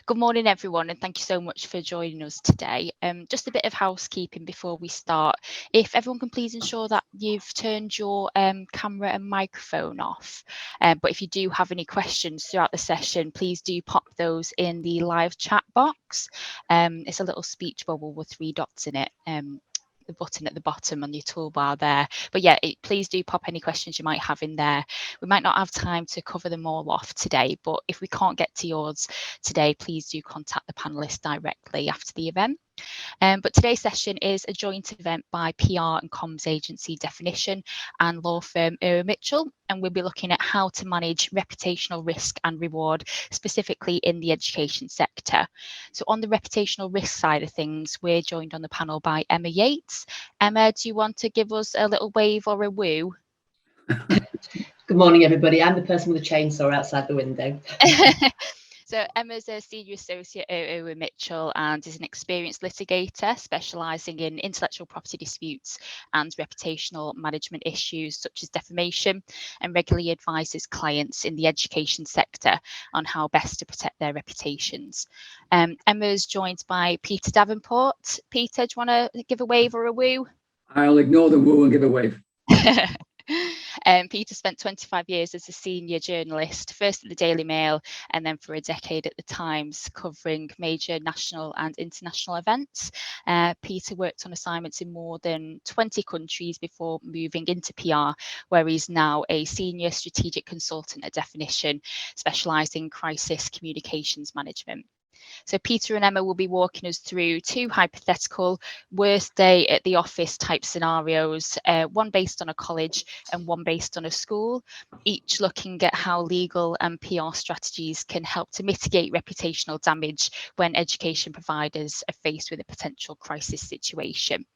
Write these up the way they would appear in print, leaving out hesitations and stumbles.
Good morning, everyone, and thank you so much for joining us today. Just a bit of housekeeping before we start. If everyone can please ensure that you've turned your camera and microphone off. But if you do have any questions throughout the session, please do pop those in the live chat box. It's a little speech bubble with 3 dots in it. The button at the bottom on your toolbar there. But yeah, please do pop any questions you might have in there. We might not have time to cover them all off today, but if we can't get to yours today, please do contact the panelists directly after the event. But today's session is a joint event by PR and comms agency Definition and law firm Irwin Mitchell, and we'll be looking at how to manage reputational risk and reward, specifically in the education sector. So on the reputational risk side of things, we're joined on the panel by Emma Yates. Emma, do you want to give us a little wave or a woo? Good morning, everybody. I'm the person with the chainsaw outside the window. So Emma's a senior associate at Irwin Mitchell and is an experienced litigator specialising in intellectual property disputes and reputational management issues such as defamation, and regularly advises clients in the education sector on how best to protect their reputations. Emma's joined by Peter Davenport. Peter, do you want to give a wave or a woo? I'll ignore the woo and give a wave. Peter spent 25 years as a senior journalist, first at the Daily Mail and then for a decade at the Times, covering major national and international events. Peter worked on assignments in more than 20 countries before moving into PR, where he's now a senior strategic consultant at Definition, specialising in crisis communications management. So Peter and Emma will be walking us through 2 hypothetical worst day at the office type scenarios, one based on a college and one based on a school, each looking at how legal and PR strategies can help to mitigate reputational damage when education providers are faced with a potential crisis situation.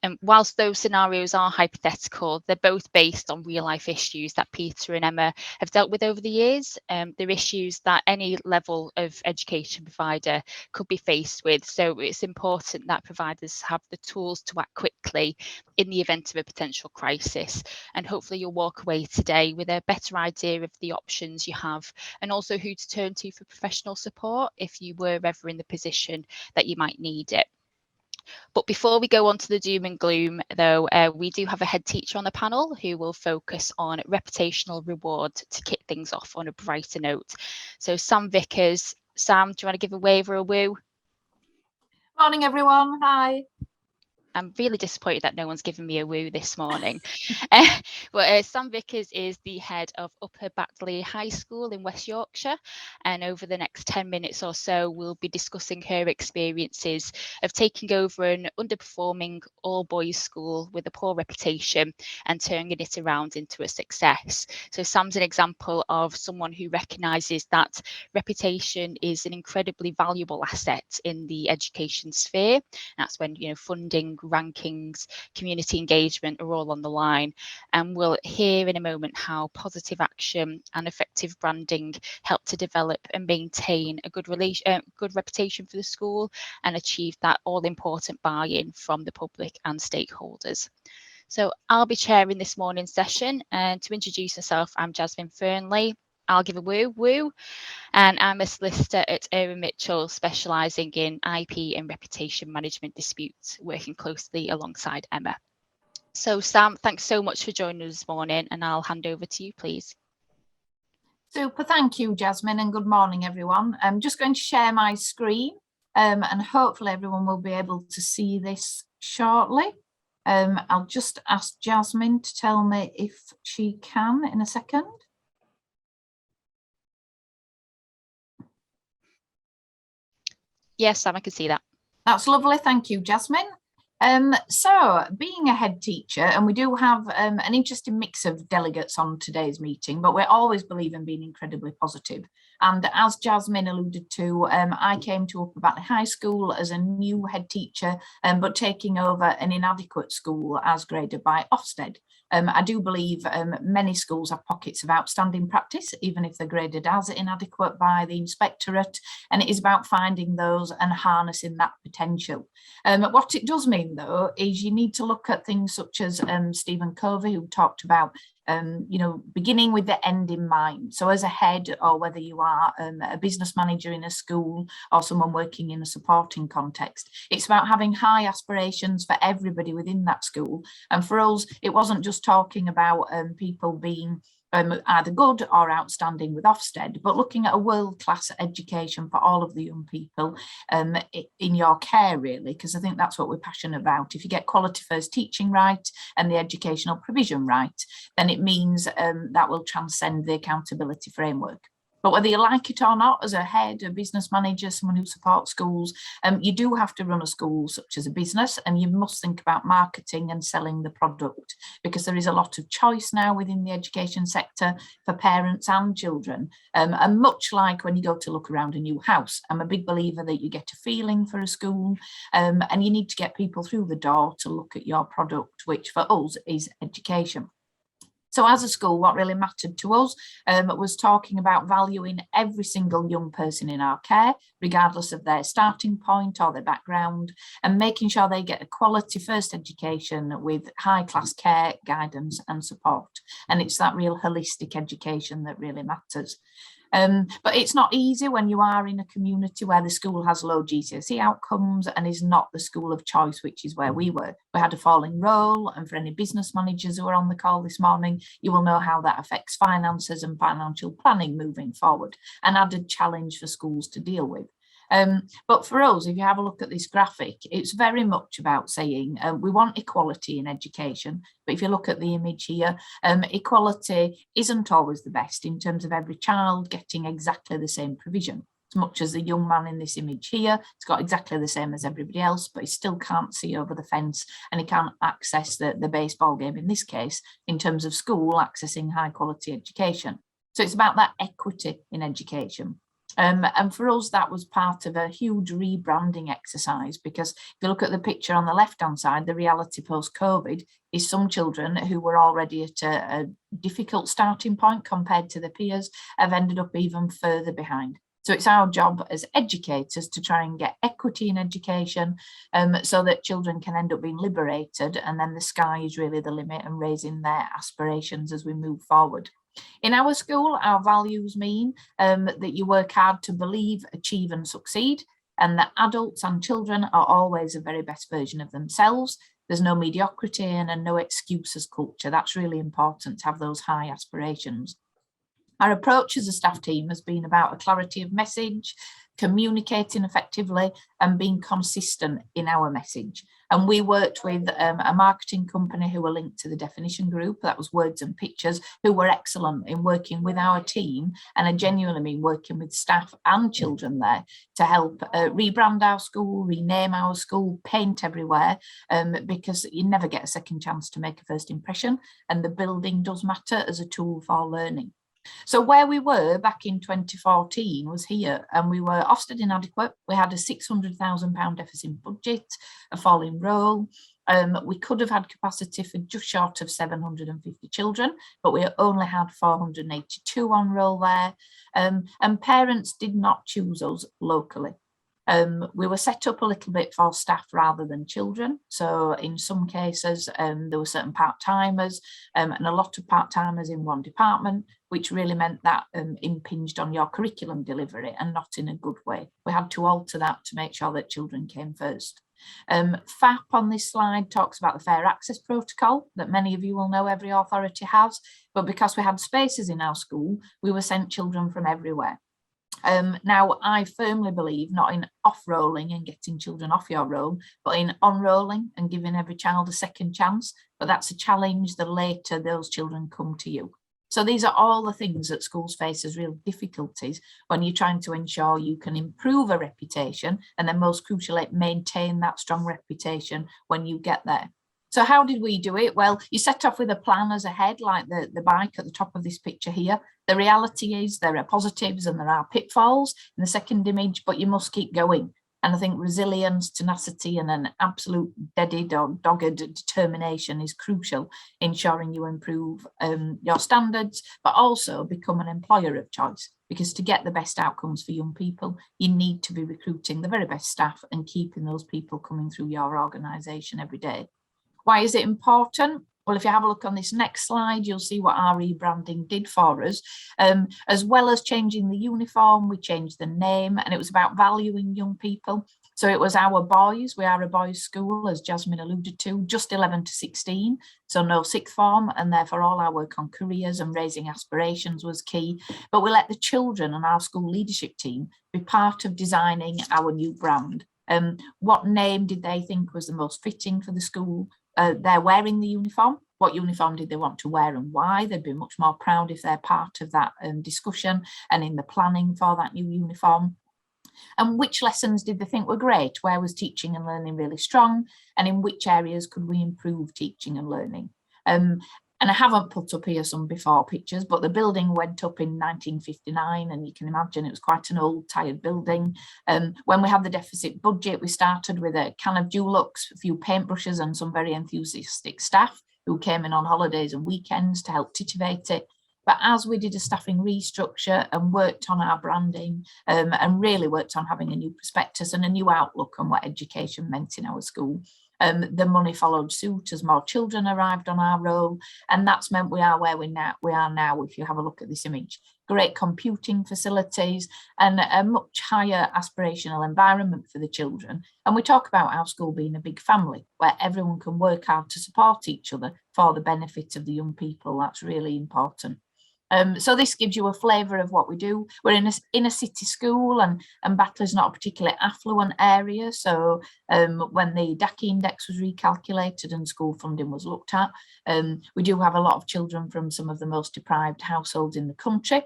And whilst those scenarios are hypothetical, they're both based on real life issues that Peter and Emma have dealt with over the years. They're issues that any level of education provider could be faced with. So it's important that providers have the tools to act quickly in the event of a potential crisis. And hopefully you'll walk away today with a better idea of the options you have and also who to turn to for professional support if you were ever in the position that you might need it. But before we go on to the doom and gloom, though, we do have a head teacher on the panel who will focus on reputational reward to kick things off on a brighter note. So Sam Vickers. Sam, do you want to give a wave or a woo? Morning, everyone. Hi. I'm really disappointed that no one's given me a woo this morning. Sam Vickers is the head of Upper Batley High School in West Yorkshire, and over the next 10 minutes or so we'll be discussing her experiences of taking over an underperforming all-boys school with a poor reputation and turning it around into a success. So Sam's an example of someone who recognises that reputation is an incredibly valuable asset in the education sphere. That's when, funding, rankings, community engagement are all on the line, and we'll hear in a moment how positive action and effective branding help to develop and maintain a good reputation for the school and achieve that all-important buy-in from the public and stakeholders. So I'll be chairing this morning's session, and to introduce myself, I'm Jasmine Fernley. I'll give a woo, and I'm a solicitor at Irwin Mitchell, specialising in IP and reputation management disputes, working closely alongside Emma. So Sam, thanks so much for joining us this morning, and I'll hand over to you, please. Super, thank you, Jasmine, and good morning, everyone. I'm just going to share my screen, and hopefully everyone will be able to see this shortly. I'll just ask Jasmine to tell me if she can in a second. Yes, Sam, I can see that. That's lovely. Thank you, Jasmine. So being a head teacher, and we do have an interesting mix of delegates on today's meeting, but we always believe in being incredibly positive. And as Jasmine alluded to, I came to Upper Batley High School as a new head teacher, but taking over an inadequate school as graded by Ofsted. I do believe many schools have pockets of outstanding practice, even if they're graded as inadequate by the inspectorate, and it is about finding those and harnessing that potential. What it does mean, though, is you need to look at things such as Stephen Covey, who talked about beginning with the end in mind. So as a head, or whether you are a business manager in a school or someone working in a supporting context, it's about having high aspirations for everybody within that school. And for us, it wasn't just talking about people being either good or outstanding with Ofsted, but looking at a world-class education for all of the young people in your care, really, because I think that's what we're passionate about. If you get quality first teaching right and the educational provision right, then it means that will transcend the accountability framework. But whether you like it or not, as a head, a business manager, someone who supports schools, you do have to run a school such as a business, and you must think about marketing and selling the product, because there is a lot of choice now within the education sector for parents and children. And much like when you go to look around a new house, I'm a big believer that you get a feeling for a school, and you need to get people through the door to look at your product, which for us is education. So as a school, what really mattered to us was talking about valuing every single young person in our care, regardless of their starting point or their background, and making sure they get a quality first education with high class care, guidance and support. And it's that real holistic education that really matters. But it's not easy when you are in a community where the school has low GCSE outcomes and is not the school of choice, which is where we were. We had a falling role, and for any business managers who are on the call this morning, you will know how that affects finances and financial planning moving forward, an added challenge for schools to deal with. But for us, if you have a look at this graphic, it's very much about saying we want equality in education. But if you look at the image here, equality isn't always the best in terms of every child getting exactly the same provision. As much as the young man in this image here, it's got exactly the same as everybody else, but he still can't see over the fence and he can't access the baseball game in this case, in terms of school accessing high quality education. So it's about that equity in education. And for us, that was part of a huge rebranding exercise, because if you look at the picture on the left-hand side, the reality post-COVID is some children who were already at a difficult starting point compared to their peers have ended up even further behind. So it's our job as educators to try and get equity in education so that children can end up being liberated, and then the sky is really the limit and raising their aspirations as we move forward. In our school, our values mean that you work hard to believe, achieve and succeed, and that adults and children are always the very best version of themselves. There's no mediocrity and a no excuses culture. That's really important to have those high aspirations. Our approach as a staff team has been about a clarity of message, communicating effectively and being consistent in our message. And we worked with a marketing company who were linked to the definition group, that was Words and Pictures, who were excellent in working with our team, and I genuinely mean working with staff and children there to help rebrand our school, rename our school, paint everywhere, because you never get a second chance to make a first impression, and the building does matter as a tool for learning. So where we were back in 2014 was here, and we were Ofsted inadequate. We had a £600,000 deficit budget, a falling role. We could have had capacity for just short of 750 children, but we only had 482 on roll there. And parents did not choose us locally. We were set up a little bit for staff rather than children. So in some cases, there were certain part-timers and a lot of part-timers in one department, which really meant that impinged on your curriculum delivery and not in a good way. We had to alter that to make sure that children came first. FAP on this slide talks about the Fair Access Protocol that many of you will know every authority has, but because we had spaces in our school, we were sent children from everywhere. Now, I firmly believe not in off-rolling and getting children off your roll, but in on-rolling and giving every child a second chance. But that's a challenge the later those children come to you. So these are all the things that schools face as real difficulties when you're trying to ensure you can improve a reputation, and then most crucially, maintain that strong reputation when you get there. So how did we do it? Well, you set off with a plan as a head, like the bike at the top of this picture here. The reality is there are positives and there are pitfalls in the second image, but you must keep going. And I think resilience, tenacity, and an absolute deaded or dogged determination is crucial, ensuring you improve your standards, but also become an employer of choice. Because to get the best outcomes for young people, you need to be recruiting the very best staff and keeping those people coming through your organisation every day. Why is it important? Well, if you have a look on this next slide, you'll see what our rebranding did for us. As well as changing the uniform, we changed the name, and it was about valuing young people. So it was our boys. We are a boys' school, as Jasmine alluded to, just 11 to 16, so no sixth form, and therefore all our work on careers and raising aspirations was key. But we let the children and our school leadership team be part of designing our new brand. What name did they think was the most fitting for the school? They're wearing the uniform. What uniform did they want to wear and why? They'd be much more proud if they're part of that discussion and in the planning for that new uniform. And which lessons did they think were great? Where was teaching and learning really strong? And in which areas could we improve teaching and learning? And I haven't put up here some before pictures, but the building went up in 1959, and you can imagine it was quite an old, tired building. When we had the deficit budget, we started with a can of Dulux, a few paintbrushes, and some very enthusiastic staff who came in on holidays and weekends to help titivate it. But as we did a staffing restructure and worked on our branding and really worked on having a new prospectus and a new outlook on what education meant in our school, the money followed suit as more children arrived on our roll, and that's meant we are where we are now. If you have a look at this image, great computing facilities and a much higher aspirational environment for the children. And we talk about our school being a big family where everyone can work hard to support each other for the benefit of the young people. That's really important. So this gives you a flavour of what we do. We're in a inner city school, and Batley is not a particularly affluent area. So when the DACI index was recalculated and school funding was looked at, we do have a lot of children from some of the most deprived households in the country.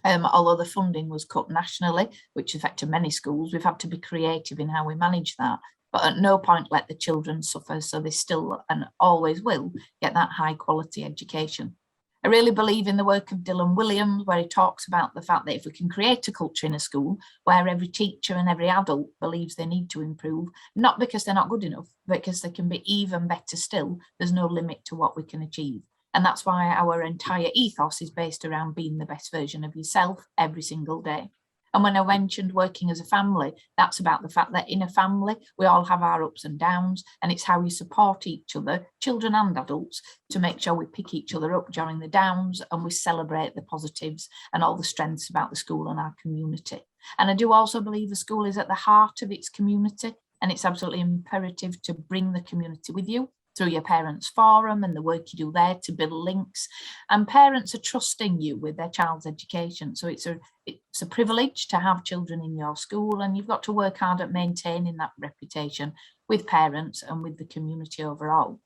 Although the funding was cut nationally, which affected many schools, we've had to be creative in how we manage that. But at no point let the children suffer, so they still and always will get that high quality education. I really believe in the work of Dylan Williams, where he talks about the fact that if we can create a culture in a school where every teacher and every adult believes they need to improve, not because they're not good enough, but because they can be even better still, there's no limit to what we can achieve. And that's why our entire ethos is based around being the best version of yourself every single day. And when I mentioned working as a family, that's about the fact that in a family, we all have our ups and downs, and it's how we support each other, children and adults, to make sure we pick each other up during the downs and we celebrate the positives and all the strengths about the school and our community. And I do also believe the school is at the heart of its community, and it's absolutely imperative to bring the community with you through your parents' forum and the work you do there to build links. And parents are trusting you with their child's education. So it's a privilege to have children in your school, and you've got to work hard at maintaining that reputation with parents and with the community overall.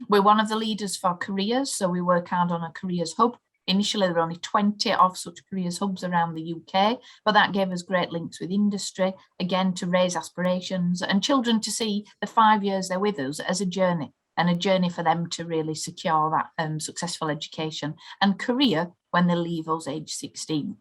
We're one of the leaders for careers, so we work hard on a careers hub. Initially, there were only 20 of such careers hubs around the UK, but that gave us great links with industry, again, to raise aspirations and children to see the 5 years they're with us as a journey, and a journey for them to really secure that successful education and career when they leave us age 16.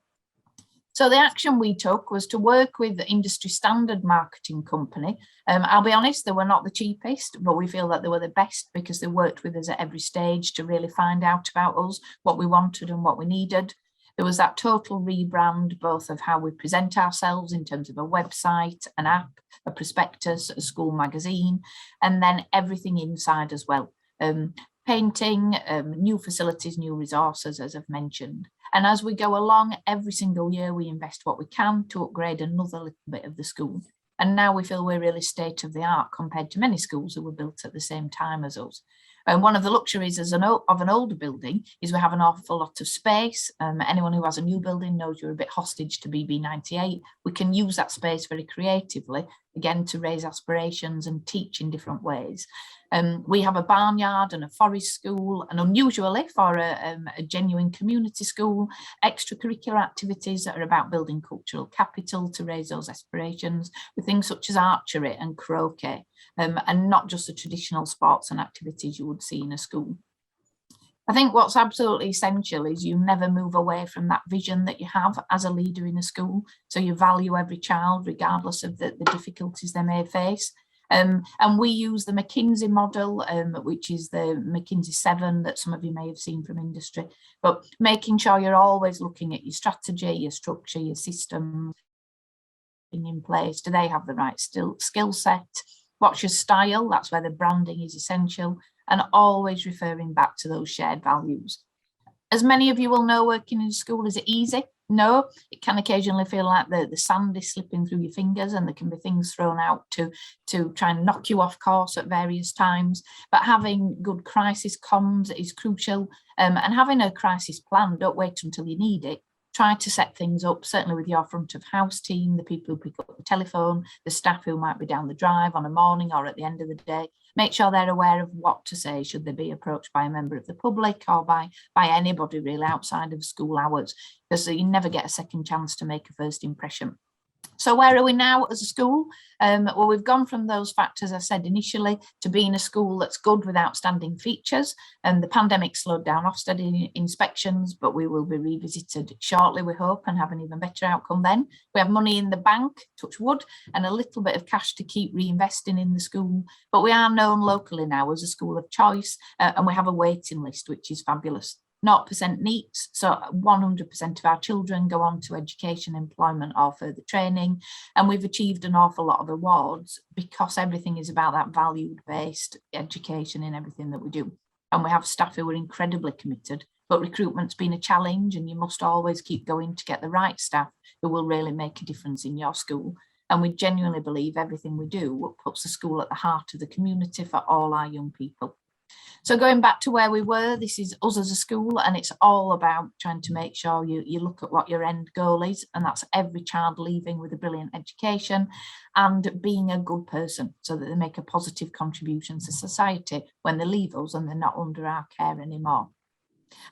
So the action we took was to work with the industry standard marketing company. I'll be honest, they were not the cheapest, but we feel that they were the best because they worked with us at every stage to really find out about us, what we wanted and what we needed. There was that total rebrand, both of how we present ourselves in terms of a website, an app, a prospectus, a school magazine, and then everything inside as well. Painting, new facilities, new resources, as I've mentioned. And as we go along, every single year we invest what we can to upgrade another little bit of the school. And now we feel we're really state of the art compared to many schools that were built at the same time as us. And one of the luxuries of an older building is we have an awful lot of space. Anyone who has a new building knows you're a bit hostage to BB98. We can use that space very creatively, again, to raise aspirations and teach in different ways. We have a barnyard and a forest school, and unusually for a genuine community school, extracurricular activities that are about building cultural capital to raise those aspirations with things such as archery and croquet, and not just the traditional sports and activities you would see in a school. I think what's absolutely essential is you never move away from that vision that you have as a leader in a school. So you value every child regardless of the difficulties they may face. And we use the McKinsey model, which is the McKinsey 7 that some of you may have seen from industry, but making sure you're always looking at your strategy, your structure, your system in place. Do they have the right skill set? What's your style? That's where the branding is essential. and always referring back to those shared values. As many of you will know, working in school, is it easy? No, it can occasionally feel like the sand is slipping through your fingers, and there can be things thrown out to try and knock you off course at various times. But having good crisis comms is crucial, and having a crisis plan. Don't wait until you need it. Try to set things up, certainly with your front of house team, the people who pick up the telephone, the staff who might be down the drive on a morning or at the end of the day. Make sure they're aware of what to say should they be approached by a member of the public or by anybody really outside of school hours, because you never get a second chance to make a first impression. So where are we now as a school? Well, we've gone from those factors I said initially to being a school that's good with outstanding features. And the pandemic slowed down Ofsted inspections, but we will be revisited shortly, we hope, and have an even better outcome then. We have money in the bank, touch wood, and a little bit of cash to keep reinvesting in the school. But we are known locally now as a school of choice, and we have a waiting list, which is fabulous. 0% NEETs, so 100% of our children go on to education, employment or further training, and we've achieved an awful lot of awards because everything is about that valued-based education in everything that we do. And we have staff who are incredibly committed, but recruitment's been a challenge, and you must always keep going to get the right staff who will really make a difference in your school. And we genuinely believe everything we do puts the school at the heart of the community for all our young people. So going back to where we were, this is us as a school, and it's all about trying to make sure you look at what your end goal is, and that's every child leaving with a brilliant education and being a good person so that they make a positive contribution to society when they leave us and they're not under our care anymore.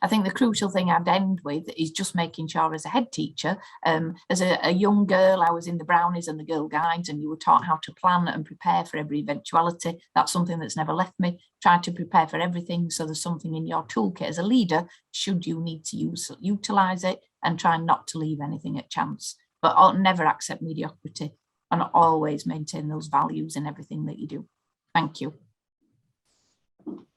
I think the crucial thing I'd end with is just making sure as a head teacher, as a young girl, I was in the Brownies and the Girl Guides, and you were taught how to plan and prepare for every eventuality. That's something that's never left me. Try to prepare for everything so there's something in your toolkit as a leader, should you need to utilise it, and try not to leave anything at chance. But I'll never accept mediocrity and always maintain those values in everything that you do. Thank you.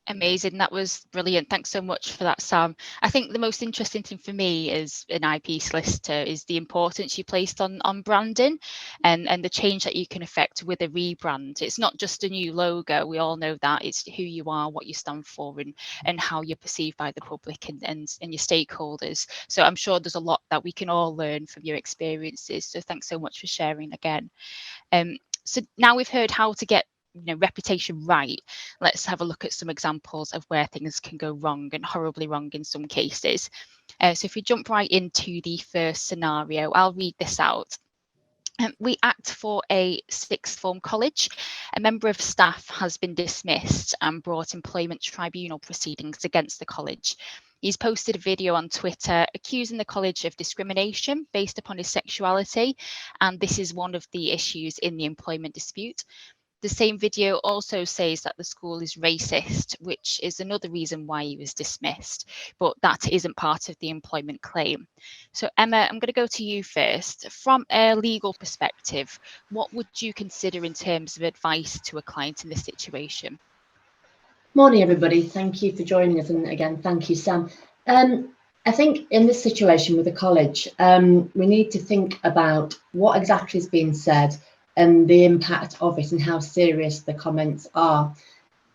Amazing. That was brilliant. Thanks so much for that, Sam. I think the most interesting thing for me as an IP solicitor is the importance you placed on branding and the change that you can affect with a rebrand. It's not just a new logo. We all know that. It's who you are, what you stand for, and how you're perceived by the public and your stakeholders. So I'm sure there's a lot that we can all learn from your experiences. So thanks so much for sharing again. So now we've heard how to get reputation right. Let's have a look at some examples of where things can go wrong, and horribly wrong in some cases. So if we jump right into the first scenario, I'll read this out. We act for a sixth form college. A member of staff has been dismissed and brought employment tribunal proceedings against the college. He's posted a video on Twitter accusing the college of discrimination based upon his sexuality, and this is one of the issues in the employment dispute. The same video also says that the school is racist, which is another reason why he was dismissed, but that isn't part of the employment claim. So Emma, I'm going to go to you first. From a legal perspective, what would you consider in terms of advice to a client in this situation? Morning, everybody. Thank you for joining us. And again, thank you, Sam. I think in this situation with the college, we need to think about what exactly is being said and the impact of it and how serious the comments are.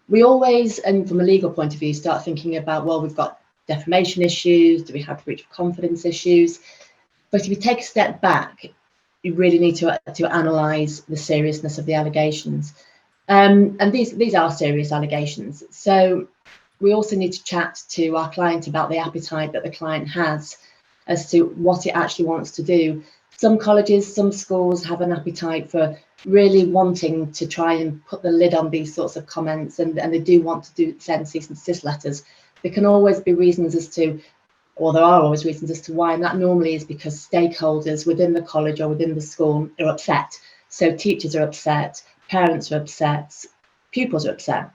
We always, and from a legal point of view, start thinking about, well, we've got defamation issues, do we have breach of confidence issues? But if you take a step back, you really need to analyse the seriousness of the allegations. And these are serious allegations. So we also need to chat to our client about the appetite that the client has as to what it actually wants to do. Some colleges, some schools have an appetite for really wanting to try and put the lid on these sorts of comments, and they do want to send cease and desist letters. There can always be reasons as to, or there are always reasons as to why, and that normally is because stakeholders within the college or within the school are upset. So teachers are upset, parents are upset, pupils are upset.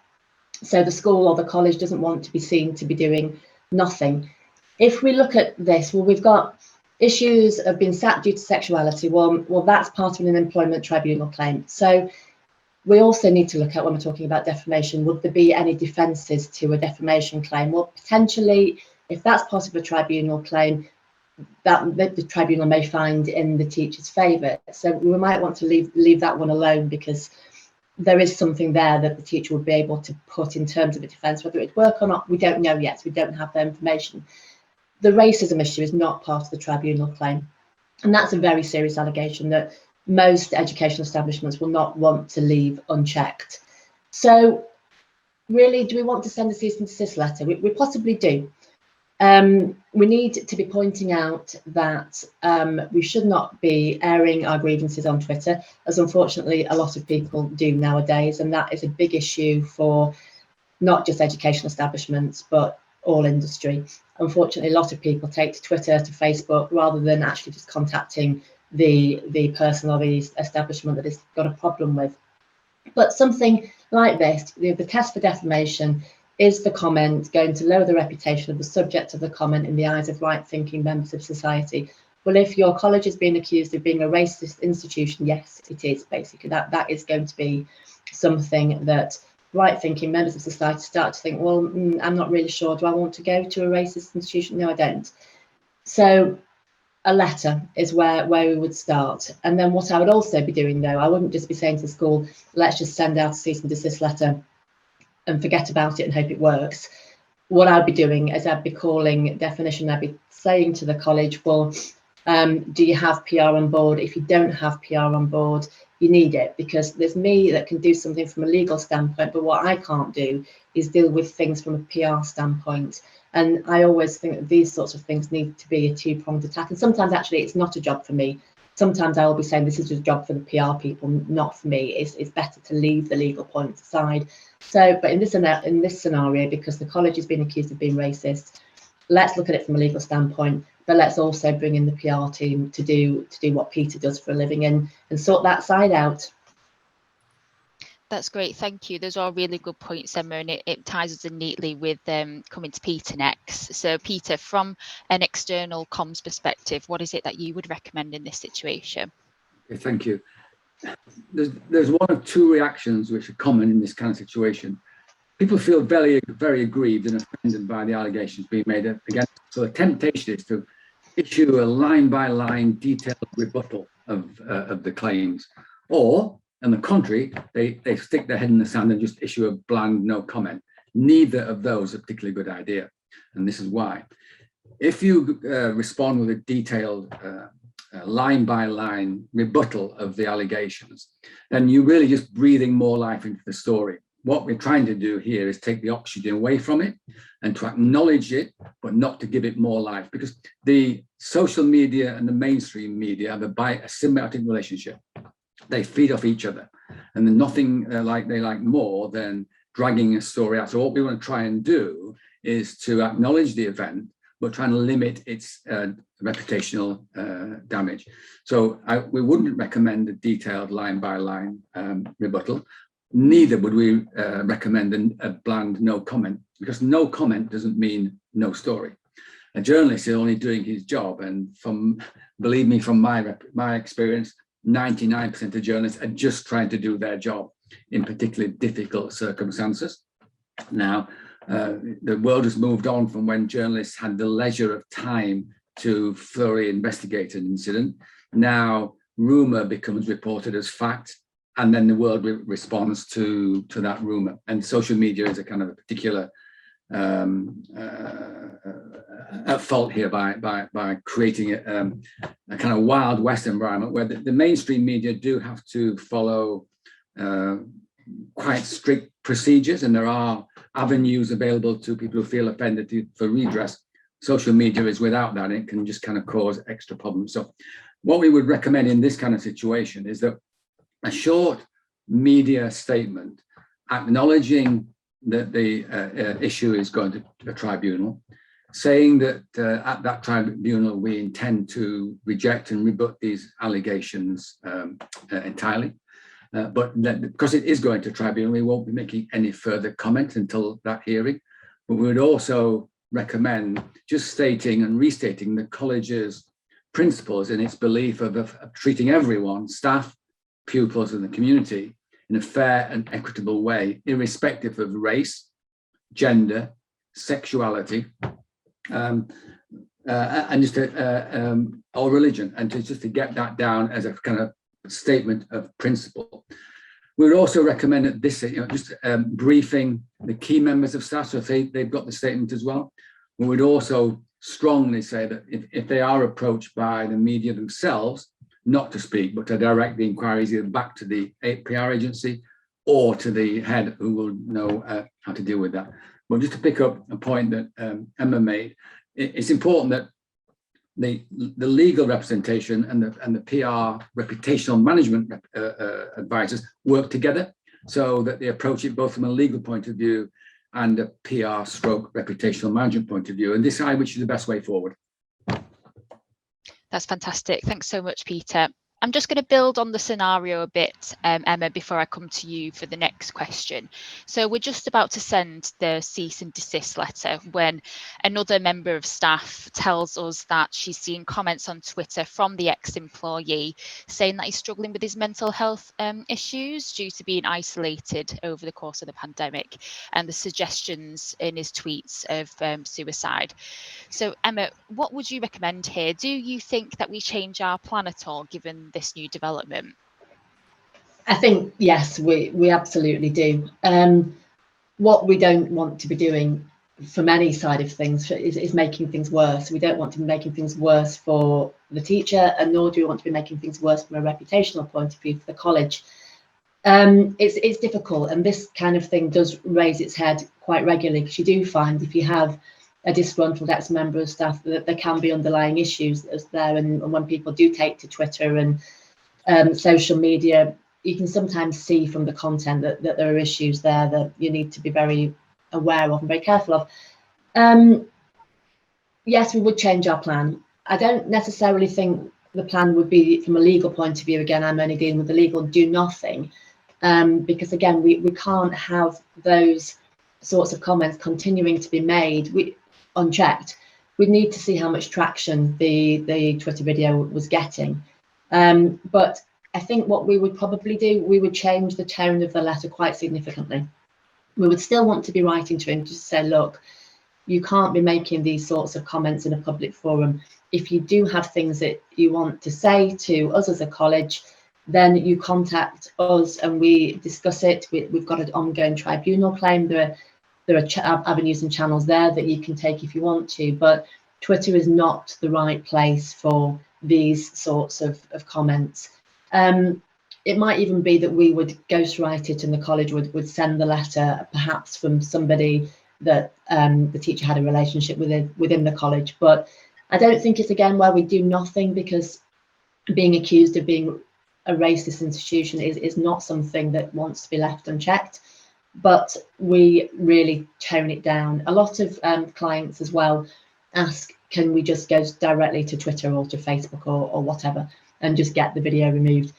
So the school or the college doesn't want to be seen to be doing nothing. If we look at this, well, we've got issues of being sacked due to sexuality. Well, that's part of an employment tribunal claim. So we also need to look at, when we're talking about defamation, would there be any defences to a defamation claim? Well, potentially, if that's part of a tribunal claim, that the tribunal may find in the teacher's favour. So we might want to leave that one alone, because there is something there that the teacher would be able to put in terms of a defence. Whether it work or not, we don't know yet, so we don't have that information. The racism issue is not part of the tribunal claim, and that's a very serious allegation that most educational establishments will not want to leave unchecked. So really, do we want to send a cease and desist letter? We possibly do. We need to be pointing out that we should not be airing our grievances on Twitter, as unfortunately a lot of people do nowadays, and that is a big issue for not just educational establishments but all industry. Unfortunately, a lot of people take to Twitter, to Facebook, rather than actually just contacting the person or the establishment that it's got a problem with. But something like this, the test for defamation, is the comment going to lower the reputation of the subject of the comment in the eyes of right-thinking members of society? Well, if your college is being accused of being a racist institution, yes, it is. Basically, that is going to be something that right-thinking members of society start to think, well, I'm not really sure. Do I want to go to a racist institution? No, I don't. So a letter is where we would start. And then what I would also be doing, though, I wouldn't just be saying to the school, let's just send out a cease and desist letter and forget about it and hope it works. What I'd be doing is I'd be calling definition. I'd be saying to the college, well, do you have PR on board? If you don't have PR on board, you need it, because there's me that can do something from a legal standpoint, but what I can't do is deal with things from a PR standpoint. And I always think that these sorts of things need to be a two-pronged attack. And sometimes actually it's not a job for me. Sometimes I will be saying this is a job for the PR people, not for me. It's better to leave the legal points aside. So, but in this scenario, because the college has been accused of being racist, let's look at it from a legal standpoint, but let's also bring in the PR team to do what Peter does for a living and sort that side out. That's great, thank you. Those are really good points, Emma, and it ties us in neatly with coming to Peter next. So Peter, from an external comms perspective, what is it that you would recommend in this situation? Okay, thank you. There's one of two reactions which are common in this kind of situation. People feel very, very aggrieved and offended by the allegations being made against. So the temptation is to issue a line-by-line detailed rebuttal of the claims, or on the contrary, they stick their head in the sand and just issue a bland no comment. Neither of those are a particularly good idea, and this is why. If you respond with a detailed line-by-line rebuttal of the allegations, then you're really just breathing more life into the story. What we're trying to do here is take the oxygen away from it and to acknowledge it, but not to give it more life, because the social media and the mainstream media have a symbiotic relationship. They feed off each other, and then nothing they like more than dragging a story out. So what we want to try and do is to acknowledge the event, but trying to limit its reputational damage. So we wouldn't recommend a detailed line-by-line rebuttal. Neither would we recommend a bland no comment, because no comment doesn't mean no story. A journalist is only doing his job, and believe me, from my experience, 99% of journalists are just trying to do their job in particularly difficult circumstances. Now, the world has moved on from when journalists had the leisure of time to thoroughly investigate an incident. Now, rumour becomes reported as fact, and then the world responds to that rumour. And social media is a kind of a particular at fault here by creating a kind of Wild West environment where the mainstream media do have to follow quite strict procedures, and there are avenues available to people who feel offended for redress. Social media is without that, and it can just kind of cause extra problems. So what we would recommend in this kind of situation is that a short media statement acknowledging that the issue is going to a tribunal, saying that at that tribunal we intend to reject and rebut these allegations entirely, but because it is going to tribunal, we won't be making any further comment until that hearing. But we would also recommend just stating and restating the college's principles in its belief of treating everyone, staff, pupils and the community, in a fair and equitable way, irrespective of race, gender, sexuality, and just or religion, and just to get that down as a kind of statement of principle. We would also recommend at this, just briefing the key members of staff, so if they've got the statement as well. We would also strongly say that if they are approached by the media themselves, not to speak, but to direct the inquiries either back to the PR agency or to the head, who will know how to deal with that. Well, just to pick up a point that Emma made, it's important that the legal representation and the PR reputational management advisors work together, so that they approach it both from a legal point of view and a PR stroke reputational management point of view, and decide which is the best way forward. That's fantastic. Thanks so much, Peter. I'm just going to build on the scenario a bit, Emma, before I come to you for the next question. So we're just about to send the cease and desist letter when another member of staff tells us that she's seen comments on Twitter from the ex-employee saying that he's struggling with his mental health issues due to being isolated over the course of the pandemic, and the suggestions in his tweets of suicide. So Emma, what would you recommend here? Do you think that we change our plan at all given this new development? I think, yes, we absolutely do. What we don't want to be doing from any side of things is making things worse. We don't want to be making things worse for the teacher, and nor do we want to be making things worse from a reputational point of view for the college. It's difficult, and this kind of thing does raise its head quite regularly, because you do find if you have a disgruntled ex-member of staff that there can be underlying issues there, and when people do take to Twitter and social media, you can sometimes see from the content that there are issues there that you need to be very aware of and very careful of. Yes, we would change our plan. I don't necessarily think the plan would be from a legal point of view. Again, I'm only dealing with the legal do nothing, because again, we can't have those sorts of comments continuing to be made unchecked. We need to see how much traction the Twitter video was getting. But I think what we would probably do, we would change the tone of the letter quite significantly. We would still want to be writing to him to say, look, you can't be making these sorts of comments in a public forum. If you do have things that you want to say to us as a college, then you contact us and we discuss it. We've got an ongoing tribunal claim. There are avenues and channels there that you can take if you want to, but Twitter is not the right place for these sorts of comments. It might even be that we would ghostwrite it and the college would send the letter, perhaps from somebody that the teacher had a relationship within the college. But I don't think it's, again, where we do nothing, because being accused of being a racist institution is not something that wants to be left unchecked. But we really tone it down. A lot of clients as well ask, can we just go directly to Twitter or to Facebook or whatever and just get the video removed?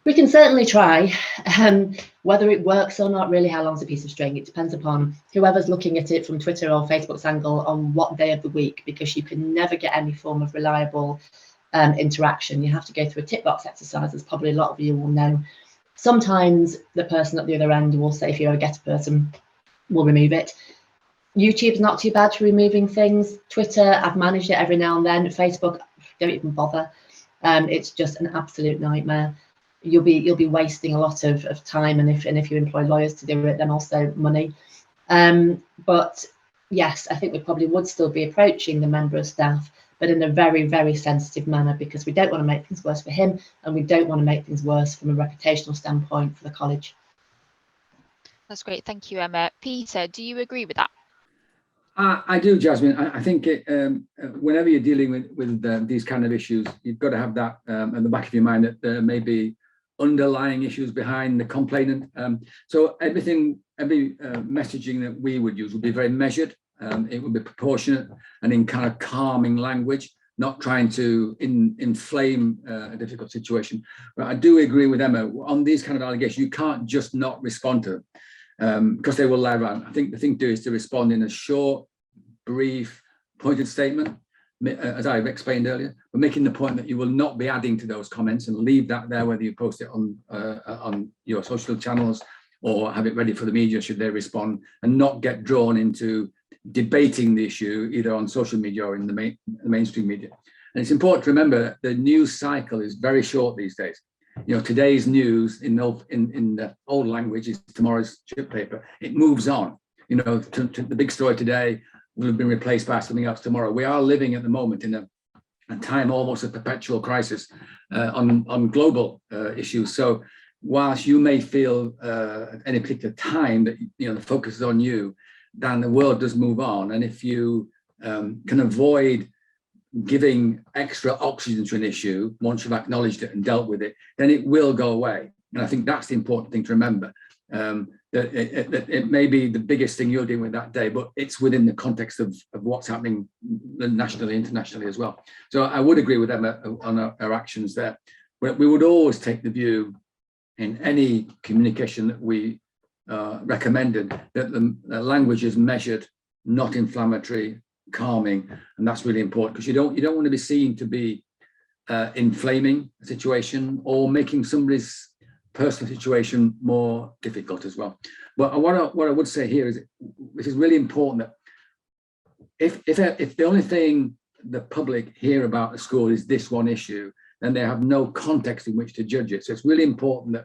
We can certainly try. Whether it works or not, really, how long's a piece of string? It depends upon whoever's looking at it from Twitter or Facebook's angle on what day of the week, because you can never get any form of reliable interaction. You have to go through a tick box exercise, as probably a lot of you will know. Sometimes the person at the other end will say, if you're a getter person, we'll remove it. YouTube's not too bad for removing things. Twitter, I've managed it every now and then. Facebook, don't even bother. It's just an absolute nightmare. You'll be wasting a lot of time, and if you employ lawyers to do it, then also money. But yes, I think we probably would still be approaching the member of staff, but in a very, very sensitive manner, because we don't want to make things worse for him, and we don't want to make things worse from a reputational standpoint for the college. That's great. Thank you, Emma. Peter, do you agree with that? I do, Jasmine. I think whenever you're dealing with these kind of issues, you've got to have that at the back of your mind, that there may be underlying issues behind the complainant. So every messaging that we would use would be very measured. It would be proportionate and in kind of calming language, not trying to inflame a difficult situation. But I do agree with Emma on these kind of allegations. You can't just not respond to them, because they will lie around. I think the thing to do is to respond in a short, brief, pointed statement, as I've explained earlier, but making the point that you will not be adding to those comments, and leave that there, whether you post it on your social channels or have it ready for the media should they respond, and not get drawn into debating the issue either on social media or in the mainstream media. And it's important to remember that the news cycle is very short these days. today's news in the old language is tomorrow's chip paper. It moves on. To the big story today will have been replaced by something else tomorrow. We are living at the moment in a time almost of perpetual crisis on global issues. So whilst you may feel at any particular time that the focus is on you, then the world does move on. And if you can avoid giving extra oxygen to an issue once you've acknowledged it and dealt with it, then it will go away. And I think that's the important thing to remember. That it may be the biggest thing you're dealing with that day, but it's within the context of what's happening nationally, internationally as well. So I would agree with them on our actions there. But we would always take the view in any communication that we recommended that the language is measured, not inflammatory, calming, and that's really important, because you don't want to be seen to be inflaming a situation or making somebody's personal situation more difficult as well. But what I would say here is, this is really important, that if the only thing the public hear about the school is this one issue, then they have no context in which to judge it. So it's really important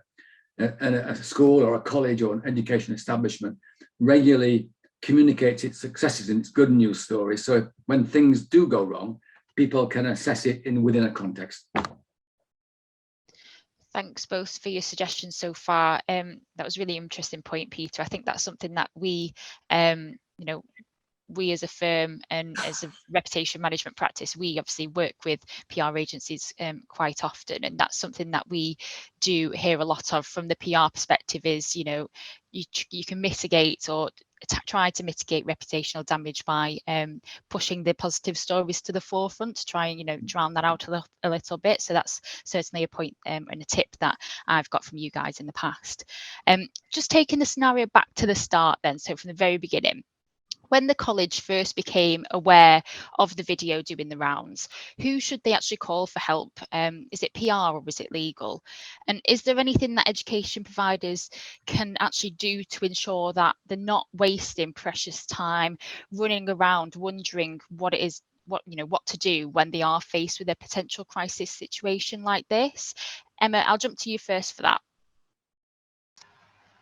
that a school or a college or an education establishment regularly communicates its successes and its good news stories. So when things do go wrong, people can assess it within a context. Thanks both for your suggestions so far. That was a really interesting point, Peter. I think that's something that we as a firm and as a reputation management practice, we obviously work with PR agencies quite often, and that's something that we do hear a lot of from the PR perspective is, you can mitigate or try to mitigate reputational damage by pushing the positive stories to the forefront to try and drown that out a little bit. So that's certainly a point and a tip that I've got from you guys in the past. Just taking the scenario back to the start then, so from the very beginning, when the college first became aware of the video doing the rounds, who should they actually call for help? Is it PR or is it legal? And is there anything that education providers can actually do to ensure that they're not wasting precious time running around wondering what it is, what to do when they are faced with a potential crisis situation like this? Emma, I'll jump to you first for that.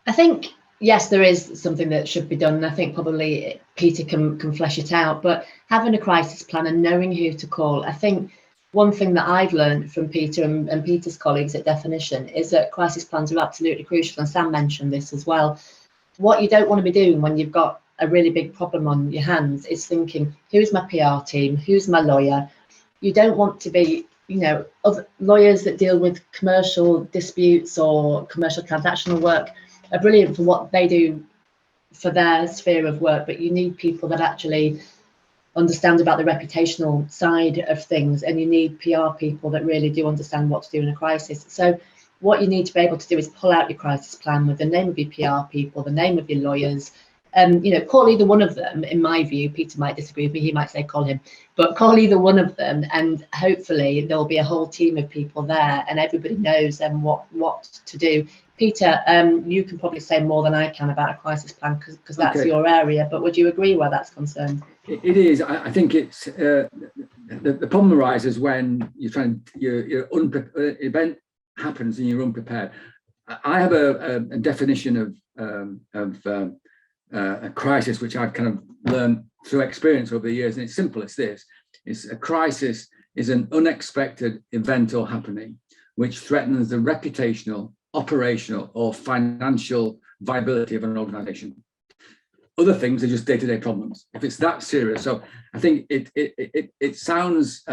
I think, yes, there is something that should be done, and I think probably Peter can flesh it out, but having a crisis plan and knowing who to call. I think one thing that I've learned from Peter and Peter's colleagues at Definition is that crisis plans are absolutely crucial, and Sam mentioned this as well. What you don't want to be doing when you've got a really big problem on your hands is thinking, who's my PR team, who's my lawyer? You don't want to be, other lawyers that deal with commercial disputes or commercial transactional work are brilliant for what they do for their sphere of work, but you need people that actually understand about the reputational side of things, and you need PR people that really do understand what to do in a crisis. So what you need to be able to do is pull out your crisis plan with the name of your PR people, the name of your lawyers, call either one of them. In my view, Peter might disagree with me, he might say call him, but call either one of them, and hopefully there'll be a whole team of people there and everybody knows then what to do. Peter, you can probably say more than I can about a crisis plan because that's your area, but would you agree where that's concerned? It is. I think it's the problem arises when your event happens and you're unprepared. I have a definition of a crisis which I've kind of learned through experience over the years, and it's simple as this: it's a crisis is an unexpected event or happening which threatens the reputational, operational or financial viability of an organization. Other things are just day-to-day problems. If it's that serious, so I think it sounds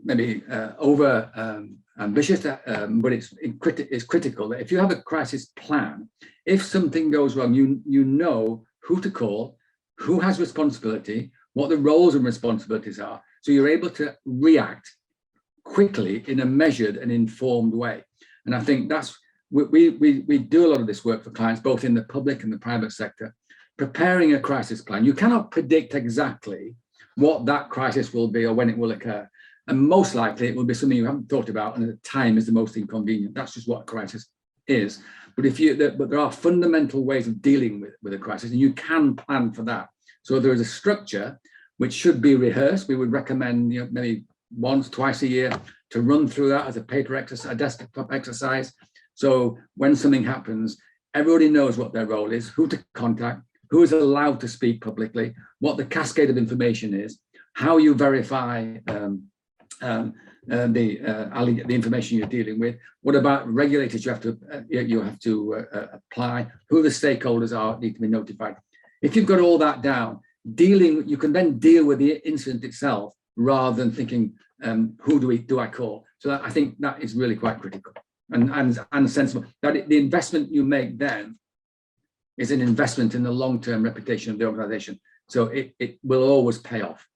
maybe over ambitious, but it's critical that if you have a crisis plan, if something goes wrong, you know who to call, who has responsibility, what the roles and responsibilities are, so you're able to react quickly in a measured and informed way. And I think that's we do a lot of this work for clients, both in the public and the private sector, preparing a crisis plan. You cannot predict exactly what that crisis will be or when it will occur. And most likely it will be something you haven't thought about, and at the time is the most inconvenient. That's just what a crisis is. But but there are fundamental ways of dealing with a crisis, and you can plan for that. So there is a structure which should be rehearsed. We would recommend maybe once, twice a year, to run through that as a paper exercise, a desktop exercise. So when something happens, everybody knows what their role is, who to contact, who is allowed to speak publicly, what the cascade of information is, how you verify the information you're dealing with. What about regulators you have to apply? Who the stakeholders are need to be notified. If you've got all that down, you can then deal with the incident itself rather than thinking, who do I call? So I think that is really quite critical and sensible. That the investment you make then is an investment in the long-term reputation of the organisation. So it will always pay off.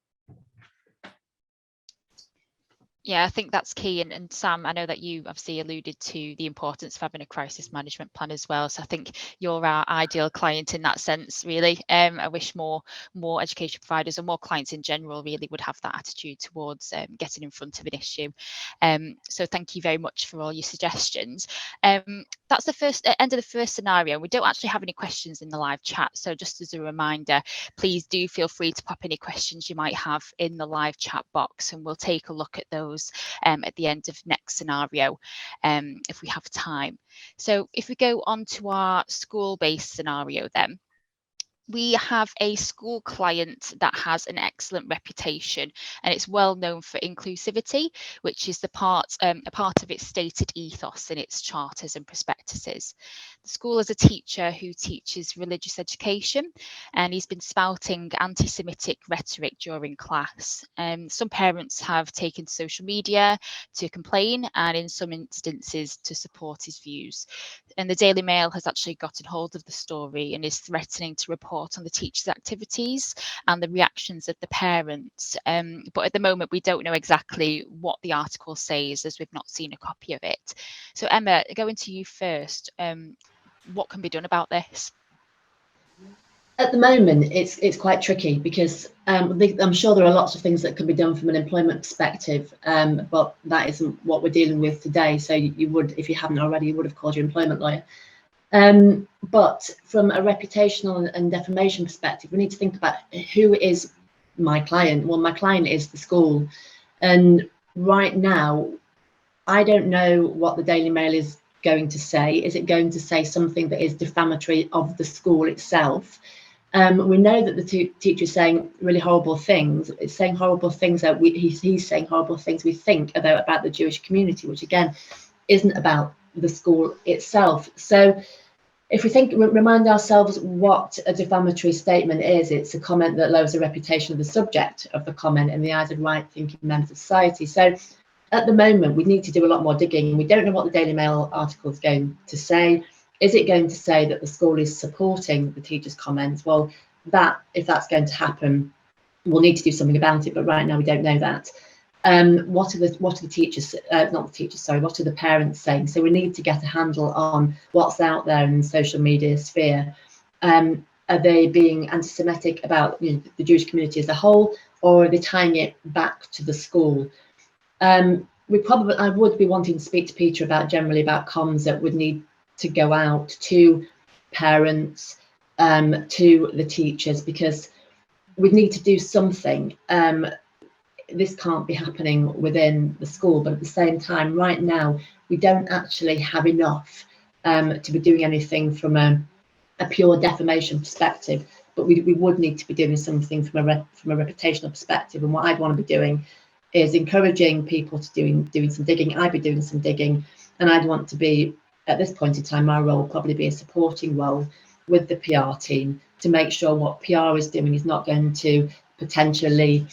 Yeah, I think that's key. And Sam, I know that you obviously alluded to the importance of having a crisis management plan as well. So I think you're our ideal client in that sense, really. I wish more education providers and more clients in general really would have that attitude towards getting in front of an issue. So thank you very much for all your suggestions. That's the end of the first scenario. We don't actually have any questions in the live chat. So just as a reminder, please do feel free to pop any questions you might have in the live chat box, and we'll take a look at those at the end of next scenario if we have time. So if we go on to our school-based scenario then, we have a school client that has an excellent reputation, and it's well known for inclusivity, which is a part of its stated ethos in its charters and prospectuses. The school is a teacher who teaches religious education, and he's been spouting anti-Semitic rhetoric during class. Some parents have taken to social media to complain, and in some instances to support his views. And the Daily Mail has actually gotten hold of the story and is threatening to report on the teachers' activities and the reactions of the parents. But at the moment, we don't know exactly what the article says, as we've not seen a copy of it. So Emma, going to you first, what can be done about this? At the moment, it's quite tricky because I'm sure there are lots of things that can be done from an employment perspective, but that isn't what we're dealing with today. So you would, if you haven't already, you would have called your employment lawyer. But from a reputational and defamation perspective, we need to think about who is my client. Well, my client is the school. And right now, I don't know what the Daily Mail is going to say. Is it going to say something that is defamatory of the school itself? We know that the teacher is saying really horrible things. It's saying horrible things that he's saying horrible things we think about the Jewish community, which again isn't about the school itself. So if we remind ourselves what a defamatory statement is, it's a comment that lowers the reputation of the subject of the comment in the eyes of right-thinking members of society. So at the moment, we need to do a lot more digging. We don't know what the Daily Mail article is going to say. Is it going to say that the school is supporting the teacher's comments? Well, if that's going to happen, we'll need to do something about it. But right now, we don't know that. What are the teachers, not the teachers, sorry, what are the parents saying? So we need to get a handle on what's out there in the social media sphere. Are they being anti-Semitic about the Jewish community as a whole, or are they tying it back to the school? I would be wanting to speak to Peter generally about comms that would need to go out to parents, to the teachers, because we need to do something. This can't be happening within the school, but at the same time, right now, we don't actually have enough to be doing anything from a pure defamation perspective, but we would need to be doing something from a reputational perspective. And what I'd want to be doing is encouraging people to doing some digging. I'd be doing some digging, and I'd want to be, at this point in time, my role will probably be a supporting role with the PR team to make sure what PR is doing is not going to potentially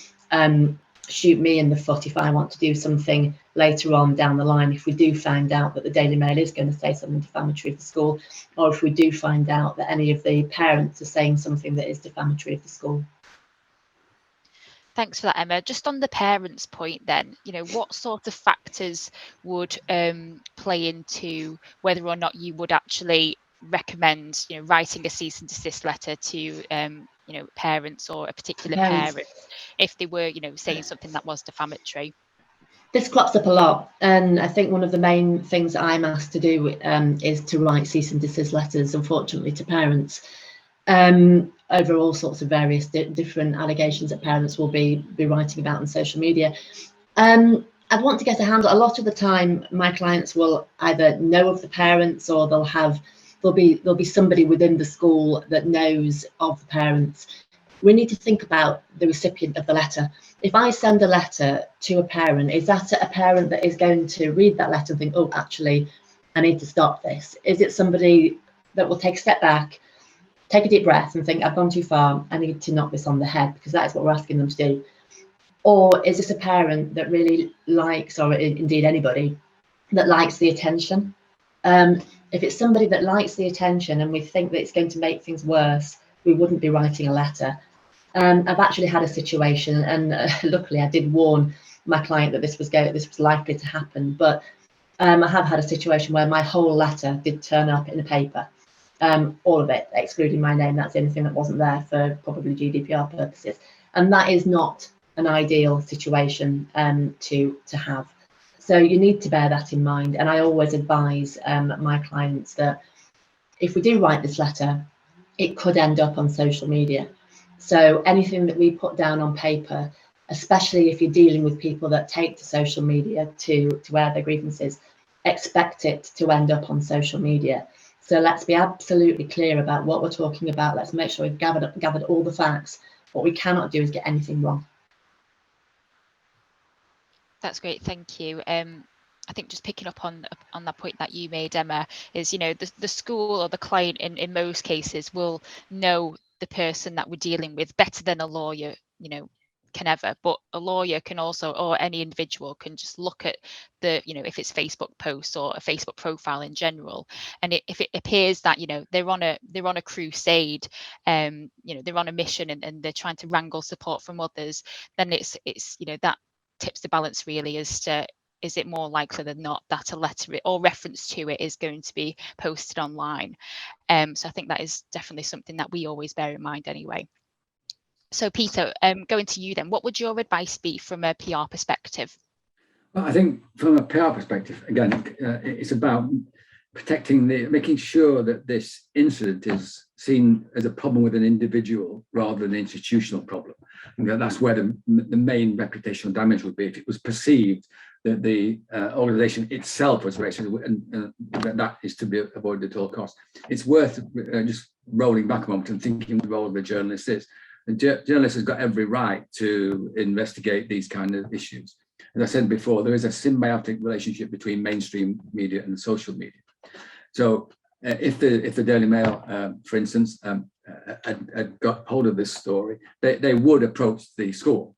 shoot me in the foot if I want to do something later on down the line, if we do find out that the Daily Mail is going to say something defamatory of the school, or if we do find out that any of the parents are saying something that is defamatory of the school. Thanks for that, Emma. Just on the parents' point then, what sort of factors would play into whether or not you would actually recommend, writing a cease and desist letter to, parents or a particular parent if they were, saying something that was defamatory? This crops up a lot, and I think one of the main things I'm asked to do is to write cease and desist letters, unfortunately, to parents over all sorts of various different allegations that parents will be writing about on social media. I'd want to get a handle. A lot of the time, my clients will either know of the parents, or there'll be somebody within the school that knows of the parents. We need to think about the recipient of the letter. If I send a letter to a parent, is that a parent that is going to read that letter and think, oh, actually, I need to stop this? Is it somebody that will take a step back, take a deep breath and think, I've gone too far, I need to knock this on the head, because that is what we're asking them to do? Or is this a parent that really likes, or indeed anybody, that likes the attention? If it's somebody that likes the attention and we think that it's going to make things worse, we wouldn't be writing a letter. I've actually had a situation, and luckily I did warn my client that this was likely to happen, but I have had a situation where my whole letter did turn up in the paper, all of it, excluding my name. That's the only thing that wasn't there for probably GDPR purposes, and that is not an ideal situation to have. So you need to bear that in mind, and I always advise my clients that if we do write this letter, it could end up on social media. So anything that we put down on paper, especially if you're dealing with people that take to social media to air their grievances, expect it to end up on social media. So let's be absolutely clear about what we're talking about. Let's make sure we've gathered all the facts. What we cannot do is get anything wrong. That's great, thank you. I think just picking up on that point that you made, Emma, is, you know, the school or the client in most cases will know the person that we're dealing with better than a lawyer, you know, can ever. But a lawyer can also, or any individual can just look at the, you know, if it's Facebook posts or a Facebook profile in general, and if it appears that, you know, they're on a crusade, you know, they're on a mission and they're trying to wrangle support from others, then it's you know, that tips the balance really as to, is it more likely than not that a letter or reference to it is going to be posted online? So I think that is definitely something that we always bear in mind anyway. So Peter, going to you then, what would your advice be from a PR perspective? Well, I think from a PR perspective, again, it's about making sure that this incident is seen as a problem with an individual rather than an institutional problem. And that's where the main reputational damage would be if it was perceived that the organisation itself was racist, and that is to be avoided at all costs. It's worth just rolling back a moment and thinking the role of the journalist is. The journalist has got every right to investigate these kind of issues. As I said before, there is a symbiotic relationship between mainstream media and social media. So if the Daily Mail, for instance, had got hold of this story, they would approach the school.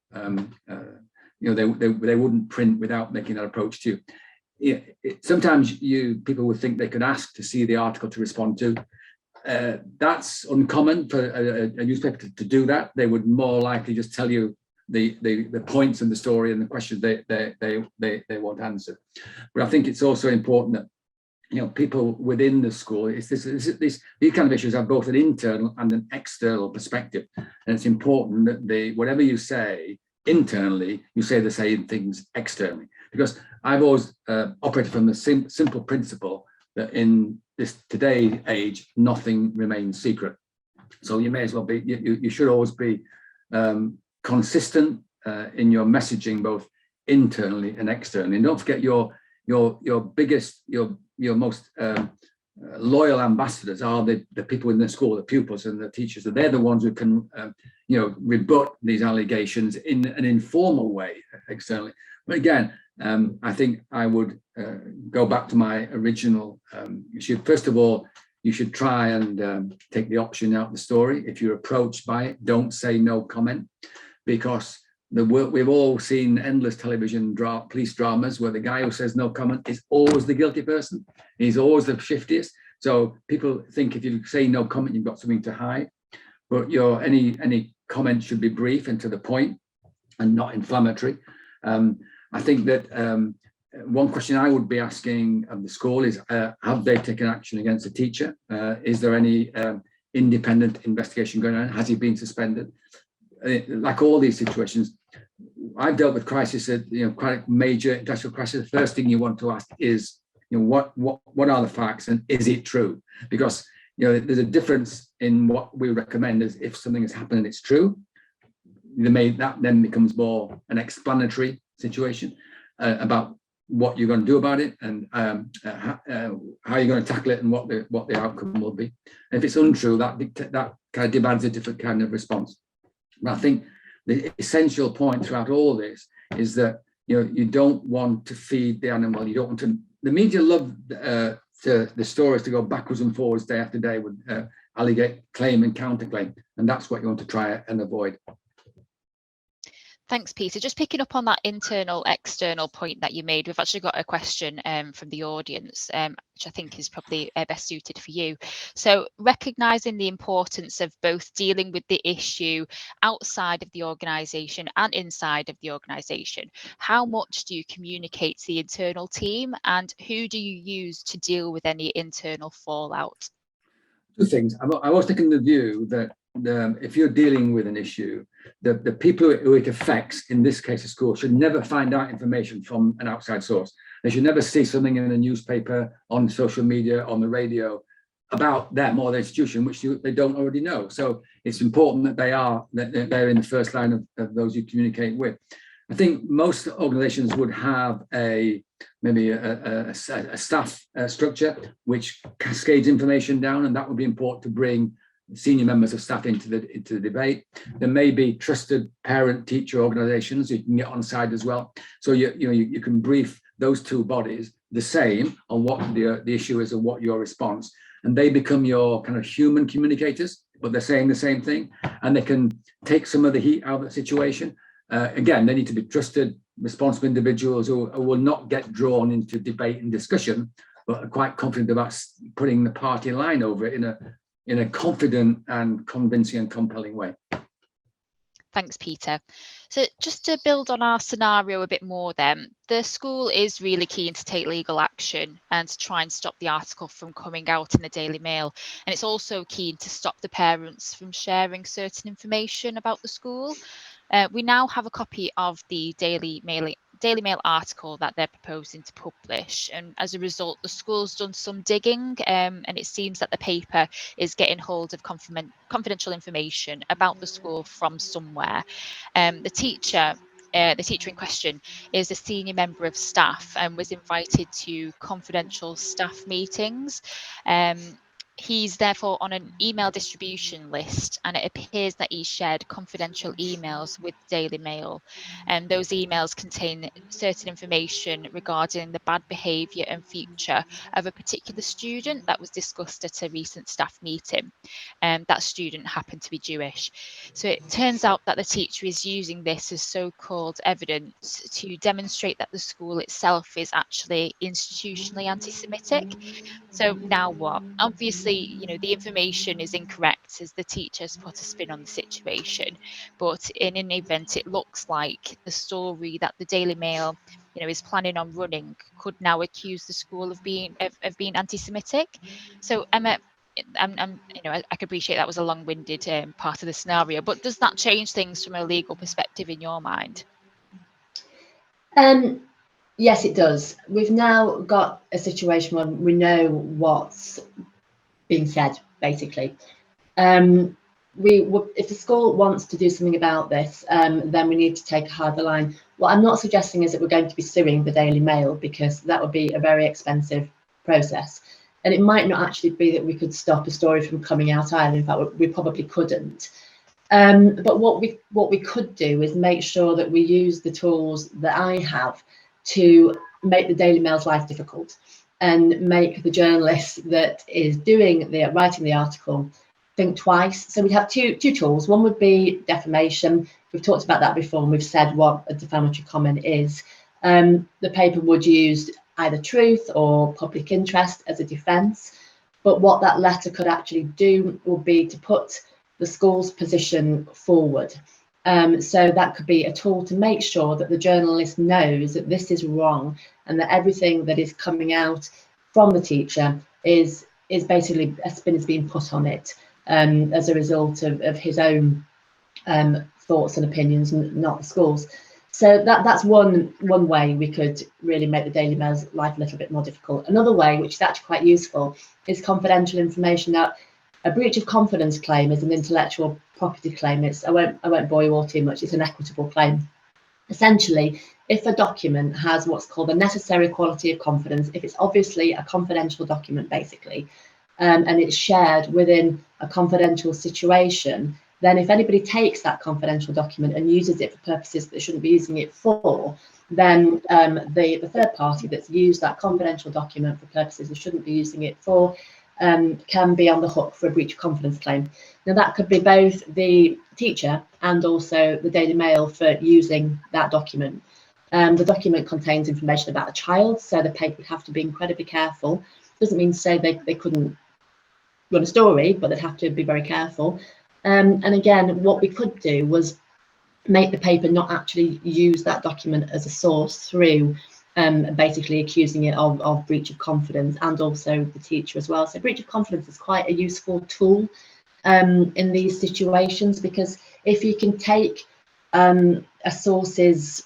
You know, they wouldn't print without making that approach to you. Sometimes people would think they could ask to see the article to respond to. That's uncommon for a newspaper to do that. They would more likely just tell you the points in the story and the questions they want answered. But I think it's also important that, you know, people within the school, these kind of issues have both an internal and an external perspective, and it's important that whatever you say internally, you say the same things externally. Because I've always operated from the simple principle that in this today age, nothing remains secret. So you may as well be, you should always be consistent in your messaging, both internally and externally. And don't forget your biggest, your most loyal ambassadors are the people in the school, the pupils and the teachers. So they're the ones who can, you know, rebut these allegations in an informal way externally. But again, I think I would go back to my original issue. First of all, you should try and take the option out of the story. If you're approached by it, don't say no comment, because we've all seen endless television police dramas where the guy who says no comment is always the guilty person. He's always the shiftiest. So people think if you say no comment, you've got something to hide. But any comment should be brief and to the point and not inflammatory. I think that one question I would be asking of the school is, have they taken action against a teacher? Is there any independent investigation going on? Has he been suspended? Like all these situations, I've dealt with crisis, you know, quite a major industrial crisis. The first thing you want to ask is, you know, what are the facts and is it true? Because, you know, there's a difference in what we recommend is if something has happened and it's true, that then becomes more an explanatory situation. about what you're going to do about it, and how you're going to tackle it, and what the outcome will be. And if it's untrue, that kind of demands a different kind of response. But I think the essential point throughout all this is that you don't want to feed the animal. You don't want to. The media love the stories to go backwards and forwards day after day with allegate, claim and counterclaim, and that's what you want to try and avoid. Thanks, Peter. Just picking up on that internal external point that you made, we've actually got a question from the audience, which I think is probably best suited for you. So recognising the importance of both dealing with the issue outside of the organisation and inside of the organisation, how much do you communicate to the internal team, and who do you use to deal with any internal fallout? Two things. I was taking the view that if you're dealing with an issue, the people who it affects, in this case a school, should never find out information from an outside source. They should never see something in a newspaper, on social media, on the radio about them or the institution, which they don't already know. So it's important that they're in the first line of those you communicate with. I think most organizations would have maybe a staff structure which cascades information down, and that would be important to bring senior members of staff into the debate. There may be trusted parent-teacher organizations you can get on side as well. So you can brief those two bodies the same on what the issue is and what your response, and they become your kind of human communicators, but they're saying the same thing, and they can take some of the heat out of the situation. Again, they need to be trusted, responsible individuals who will not get drawn into debate and discussion, but are quite confident about putting the party line over it in a confident and convincing and compelling way. Thanks, Peter. So just to build on our scenario a bit more then, the school is really keen to take legal action and to try and stop the article from coming out in the Daily Mail. And it's also keen to stop the parents from sharing certain information about the school. We now have a copy of the Daily Mail article that they're proposing to publish, and as a result the school's done some digging, and it seems that the paper is getting hold of confidential information about the school from somewhere. The teacher in question is a senior member of staff and was invited to confidential staff meetings. He's therefore on an email distribution list, and it appears that he shared confidential emails with Daily Mail, and those emails contain certain information regarding the bad behaviour and future of a particular student that was discussed at a recent staff meeting. That student happened to be Jewish. So it turns out that the teacher is using this as so-called evidence to demonstrate that the school itself is actually institutionally anti-Semitic. So now what? Obviously, the information is incorrect as the teacher's put a spin on the situation, but in any event, it looks like the story that the Daily Mail, is planning on running could now accuse the school of being anti-Semitic. So Emma, I can appreciate that was a long-winded part of the scenario, but does that change things from a legal perspective in your mind? Yes, it does. We've now got a situation where we know what's being said, basically. If the school wants to do something about this, then we need to take a harder line. What I'm not suggesting is that we're going to be suing the Daily Mail, because that would be a very expensive process. And it might not actually be that we could stop a story from coming out either. In fact, we probably couldn't. But what we could do is make sure that we use the tools that I have to make the Daily Mail's life difficult, and make the journalist that is writing the article think twice. So we'd have two tools. One would be defamation. We've talked about that before, and we've said what a defamatory comment is. The paper would use either truth or public interest as a defence. But what that letter could actually do would be to put the school's position forward. So that could be a tool to make sure that the journalist knows that this is wrong, and that everything that is coming out from the teacher is basically a spin is being put on it as a result of his own thoughts and opinions, not the school's. So that's one way we could really make the Daily Mail's life a little bit more difficult. Another way, which is actually quite useful, is confidential information. Now, a breach of confidence claim is an intellectual property claim. I won't bore you all too much. It's an equitable claim. Essentially, if a document has what's called a necessary quality of confidence, if it's obviously a confidential document, basically, and it's shared within a confidential situation, then if anybody takes that confidential document and uses it for purposes that they shouldn't be using it for, then the third party that's used that confidential document for purposes they shouldn't be using it for can be on the hook for a breach of confidence claim. Now, that could be both the teacher and also the Daily Mail for using that document. The document contains information about the child, so the paper would have to be incredibly careful. Doesn't mean to say they couldn't run a story, but they'd have to be very careful. And again, what we could do was make the paper not actually use that document as a source through basically accusing it of breach of confidence, and also the teacher as well. So breach of confidence is quite a useful tool in these situations, because if you can take a source's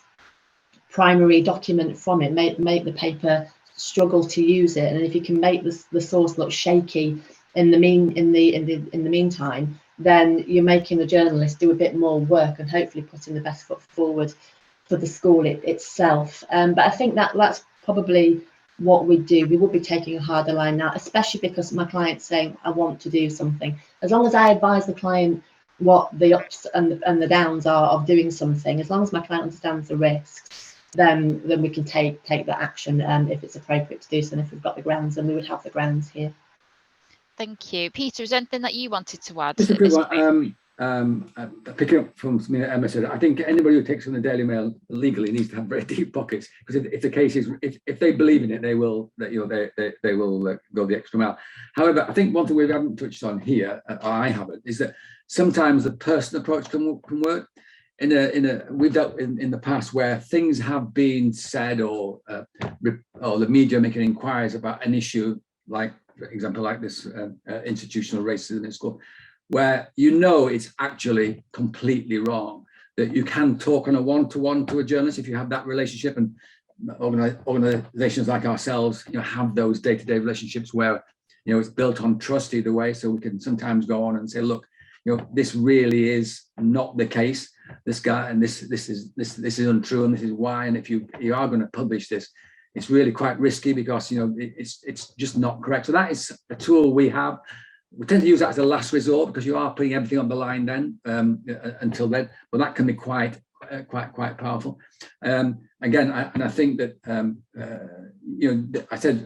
primary document from it, make the paper struggle to use it, and if you can make the source look shaky in the meantime, then you're making the journalist do a bit more work and hopefully putting the best foot forward for the school itself. But I think that's probably what we do. We would be taking a harder line now, especially because my client's saying, I want to do something. As long as I advise the client what the ups and the downs are of doing something, as long as my client understands the risks, then we can take that action if it's appropriate to do so. And if we've got the grounds, then we would have the grounds here. Thank you. Peter, is there anything that you wanted to add? Just a quick one. Picking up from something that Emma said, I think anybody who takes from the Daily Mail legally needs to have very deep pockets, because if the case is, if they believe in it, they will they will go the extra mile. However, I think one thing we haven't touched on here, or I haven't, is that sometimes the personal approach can work. We've dealt in the past where things have been said, or the media making inquiries about an issue, like, for example, like this institutional racism in school, where it's actually completely wrong, that you can talk on a one-to-one to a journalist if you have that relationship. And organizations like ourselves, have those day-to-day relationships where, it's built on trust either way. So we can sometimes go on and say, look, this really is not the case. This guy, and this is untrue, and this is why. And if you are going to publish this, it's really quite risky, because it's just not correct. So that is a tool we have. We tend to use that as a last resort, because you are putting everything on the line then until then. But that can be quite powerful. Again, I think that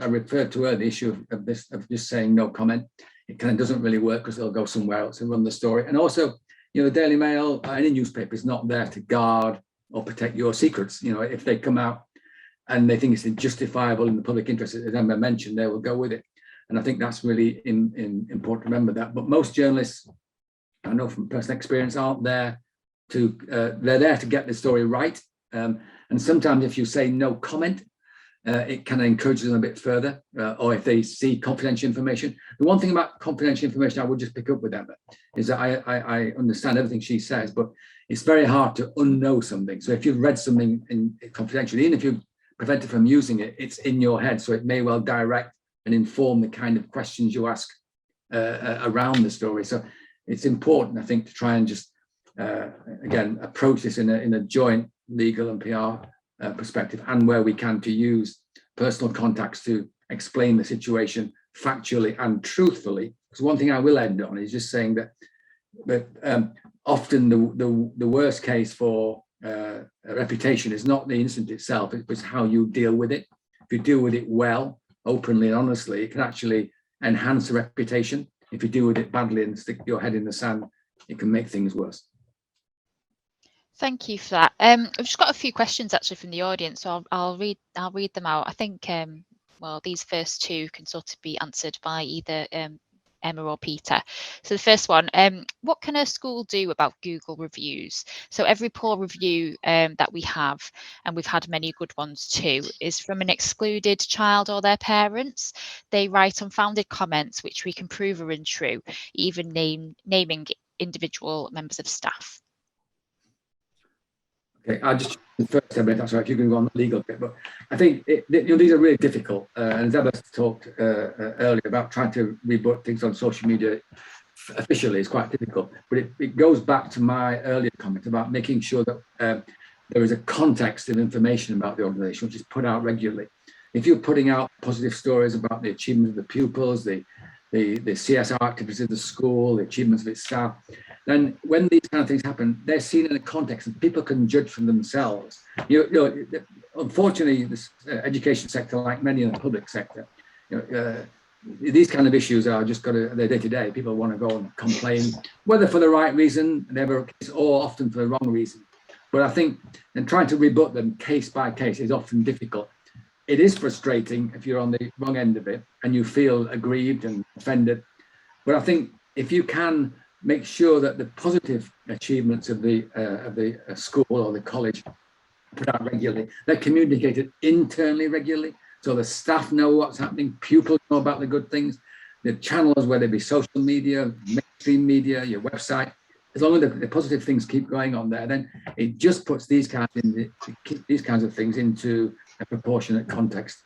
I referred to earlier the issue of just saying no comment. It kind of doesn't really work, because they'll go somewhere else and run the story. And also, the Daily Mail, any newspaper, is not there to guard or protect your secrets. If they come out and they think it's justifiable in the public interest, as Emma mentioned, they will go with it. And I think that's really important to remember that. But most journalists, I know from personal experience, aren't there they're there to get the story right. And sometimes if you say no comment, it kind of encourages them a bit further, or if they see confidential information. The one thing about confidential information I would just pick up with Emma is that I understand everything she says, but it's very hard to unknow something. So if you've read something confidentially, even if you prevent it from using it, it's in your head. So it may well direct and inform the kind of questions you ask around the story. So it's important, I think, to try and just, again, approach this in a joint legal and PR perspective, and where we can, to use personal contacts to explain the situation factually and truthfully. Because one thing I will end on is just saying that often the worst case for a reputation is not the incident itself, it's how you deal with it. If you deal with it well, openly and honestly, it can actually enhance a reputation. If you deal with it badly and stick your head in the sand, it can make things worse. Thank you for that. I've just got a few questions actually from the audience, so I'll read them out. I think these first two can sort of be answered by either Emma or Peter. So the first one, what can a school do about Google reviews? So every poor review that we have, and we've had many good ones too, is from an excluded child or their parents. They write unfounded comments which we can prove are untrue, even naming individual members of staff. Okay, I'll just first 10 minutes. I'm sorry if you can go on the legal bit, but I think these are really difficult. And Zebra talked earlier about trying to rebut things on social media officially is quite difficult. But it goes back to my earlier comment about making sure that there is a context of information about the organisation which is put out regularly. If you're putting out positive stories about the achievements of the pupils, the CSR activities of the school, the achievements of its staff, then when these kind of things happen, they're seen in a context and people can judge for themselves. Unfortunately, this education sector, like many in the public sector, these kind of issues are just they're day to day. People want to go and complain, whether for the right reason, never, or often for the wrong reason. But I think, and trying to rebut them case by case is often difficult. It is frustrating if you're on the wrong end of it and you feel aggrieved and offended. But I think if you can make sure that the positive achievements of the school or the college put out regularly, they're communicated internally regularly, so the staff know what's happening, pupils know about the good things, the channels, whether it be social media, mainstream media, your website, as long as the positive things keep going on there, then it just puts these kinds of things into a proportionate context.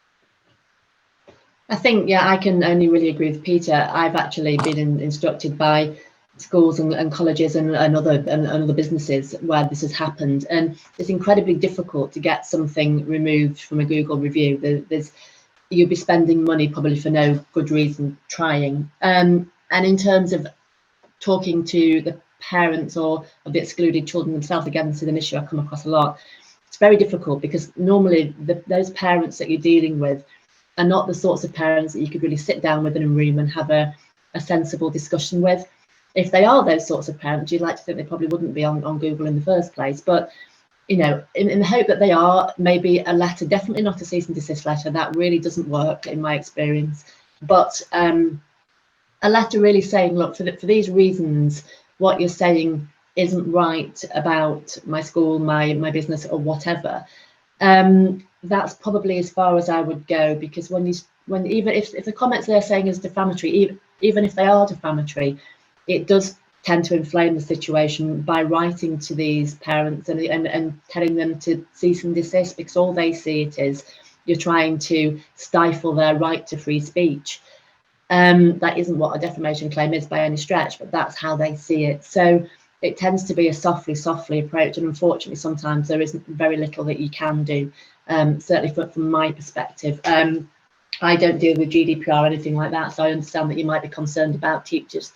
I think, yeah, I can only really agree with Peter. I've actually been instructed by schools and colleges and other businesses where this has happened, and it's incredibly difficult to get something removed from a Google review. You'll be spending money probably for no good reason trying. And in terms of talking to the parents or of the excluded children themselves, again, this is an issue I come across a lot. It's very difficult because normally those parents that you're dealing with are not the sorts of parents that you could really sit down with in a room and have a sensible discussion with. If they are those sorts of parents, you'd like to think they probably wouldn't be on Google in the first place. But, in the hope that they are, maybe a letter, definitely not a cease and desist letter, that really doesn't work in my experience. But a letter really saying, look, for these reasons, what you're saying isn't right about my school, my business, or whatever. That's probably as far as I would go, because even if the comments they're saying is defamatory, even if they are defamatory, it does tend to inflame the situation by writing to these parents and telling them to cease and desist, because all they see it is you're trying to stifle their right to free speech. That isn't what a defamation claim is by any stretch, but that's how they see it. So it tends to be a softly approach, and unfortunately sometimes there isn't very little that you can do, certainly from my perspective. I don't deal with GDPR or anything like that, so I understand that you might be concerned about teachers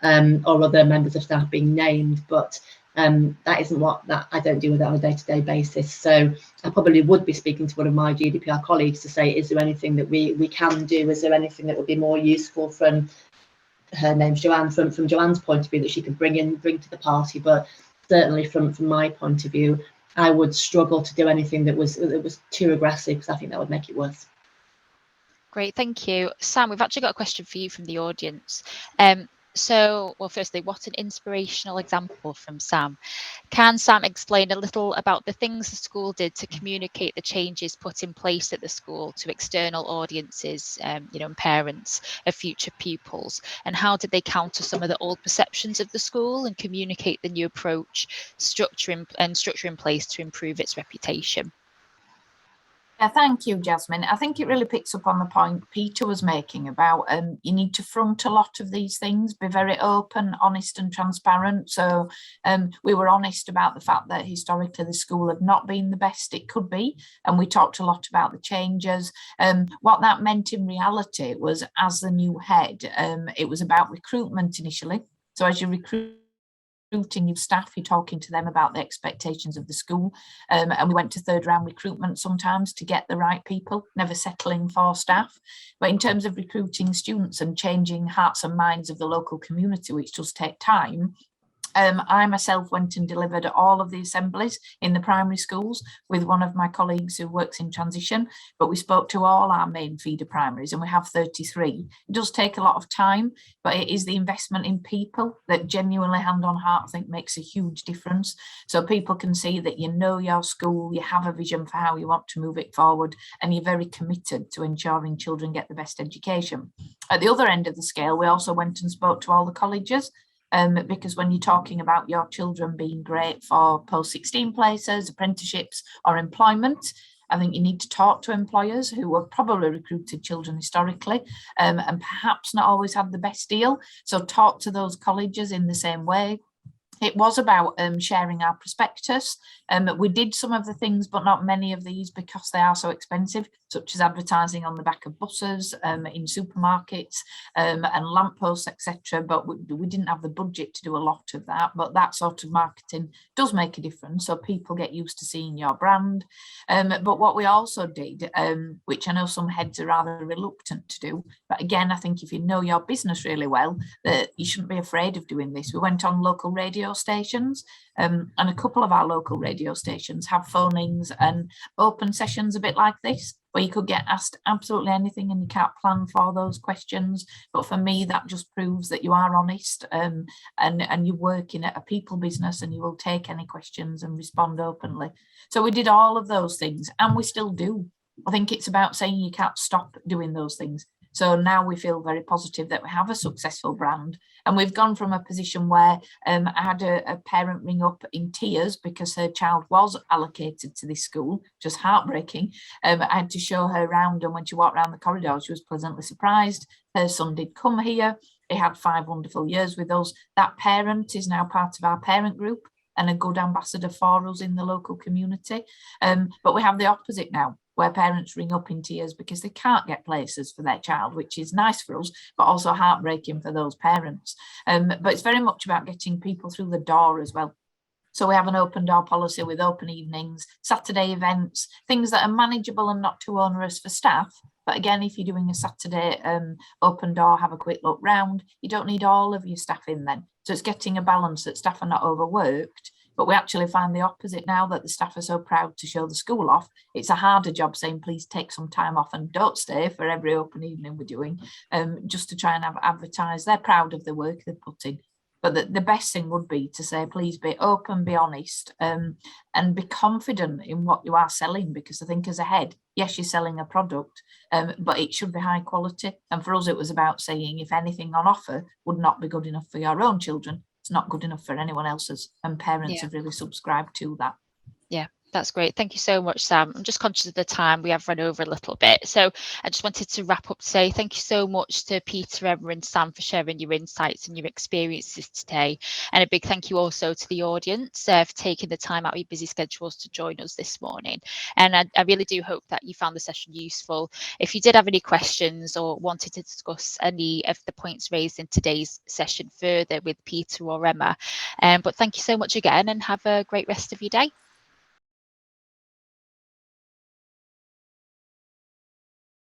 or other members of staff being named, but that isn't that I don't deal with that on a day-to-day basis. So I probably would be speaking to one of my GDPR colleagues to say, is there anything that we can do? Is there anything that would be more useful from, her name's Joanne, from Joanne's point of view, that she could bring to the party? But certainly from my point of view, I would struggle to do anything that was too aggressive, because I think that would make it worse. Great, thank you. Sam, we've actually got a question for you from the audience. Well, firstly, what an inspirational example from Sam. Can Sam explain a little about the things the school did to communicate the changes put in place at the school to external audiences, and parents of future pupils, and how did they counter some of the old perceptions of the school and communicate the new approach, structure in place to improve its reputation? Yeah, thank you, Jasmine. I think it really picks up on the point Peter was making about you need to front a lot of these things, be very open, honest and transparent. So we were honest about the fact that historically the school had not been the best it could be, and we talked a lot about the changes. What that meant in reality was, as the new head, it was about recruitment initially. So as you recruiting your staff, you're talking to them about the expectations of the school, and we went to third round recruitment sometimes to get the right people, never settling for staff. But in terms of recruiting students and changing hearts and minds of the local community, which does take time, I myself went and delivered all of the assemblies in the primary schools with one of my colleagues who works in transition, but we spoke to all our main feeder primaries, and we have 33. It does take a lot of time, but it is the investment in people that genuinely, hand on heart, I think makes a huge difference. So people can see that you know your school, you have a vision for how you want to move it forward, and you're very committed to ensuring children get the best education. At the other end of the scale, we also went and spoke to all the colleges, because when you're talking about your children being great for post-16 places, apprenticeships or employment, I think you need to talk to employers who have probably recruited children historically, and perhaps not always had the best deal. So talk to those colleges in the same way. It was about sharing our prospectus. We did some of the things, but not many of these because they are so expensive, such as advertising on the back of buses, in supermarkets, and lampposts, etc. But we didn't have the budget to do a lot of that. But that sort of marketing does make a difference, so people get used to seeing your brand. But what we also did, which I know some heads are rather reluctant to do, but again, I think if you know your business really well, that you shouldn't be afraid of doing this. We went on local radio stations, and a couple of our local radio stations have phone-ins and open sessions a bit like this, where you could get asked absolutely anything and you can't plan for those questions. But for me, that just proves that you are honest, and you're working at a people business, and you will take any questions and respond openly. So we did all of those things, and we still do. I think it's about saying you can't stop doing those things. So now we feel very positive that we have a successful brand, and we've gone from a position where I had a parent ring up in tears because her child was allocated to this school, just heartbreaking. I had to show her around, and when she walked around the corridor, she was pleasantly surprised. Her son did come here. He had 5 wonderful years with us. That parent is now part of our parent group and a good ambassador for us in the local community. But we have the opposite now, where parents ring up in tears because they can't get places for their child, which is nice for us, but also heartbreaking for those parents. But it's very much about getting people through the door as well. So we have an open door policy with open evenings, Saturday events, things that are manageable and not too onerous for staff. But again, if you're doing a Saturday open door, have a quick look round, you don't need all of your staff in then. So it's getting a balance that staff are not overworked. But we actually find the opposite now, that the staff are so proud to show the school off. It's a harder job saying, please take some time off and don't stay for every open evening we're doing, just to try and advertise. They're proud of the work they've put in. But the best thing would be to say, please be open, be honest, and be confident in what you are selling. Because I think as a head, yes, you're selling a product, but it should be high quality. And for us, it was about saying, if anything on offer would not be good enough for your own children, it's not good enough for anyone else's, and parents have really subscribed to that. Yeah, that's great. Thank you so much, Sam. I'm just conscious of the time. We have run over a little bit. So I just wanted to wrap up today. Thank you so much to Peter, Emma and Sam for sharing your insights and your experiences today. And a big thank you also to the audience for taking the time out of your busy schedules to join us this morning. And I really do hope that you found the session useful. If you did have any questions or wanted to discuss any of the points raised in today's session further with Peter or Emma, but thank you so much again, and have a great rest of your day.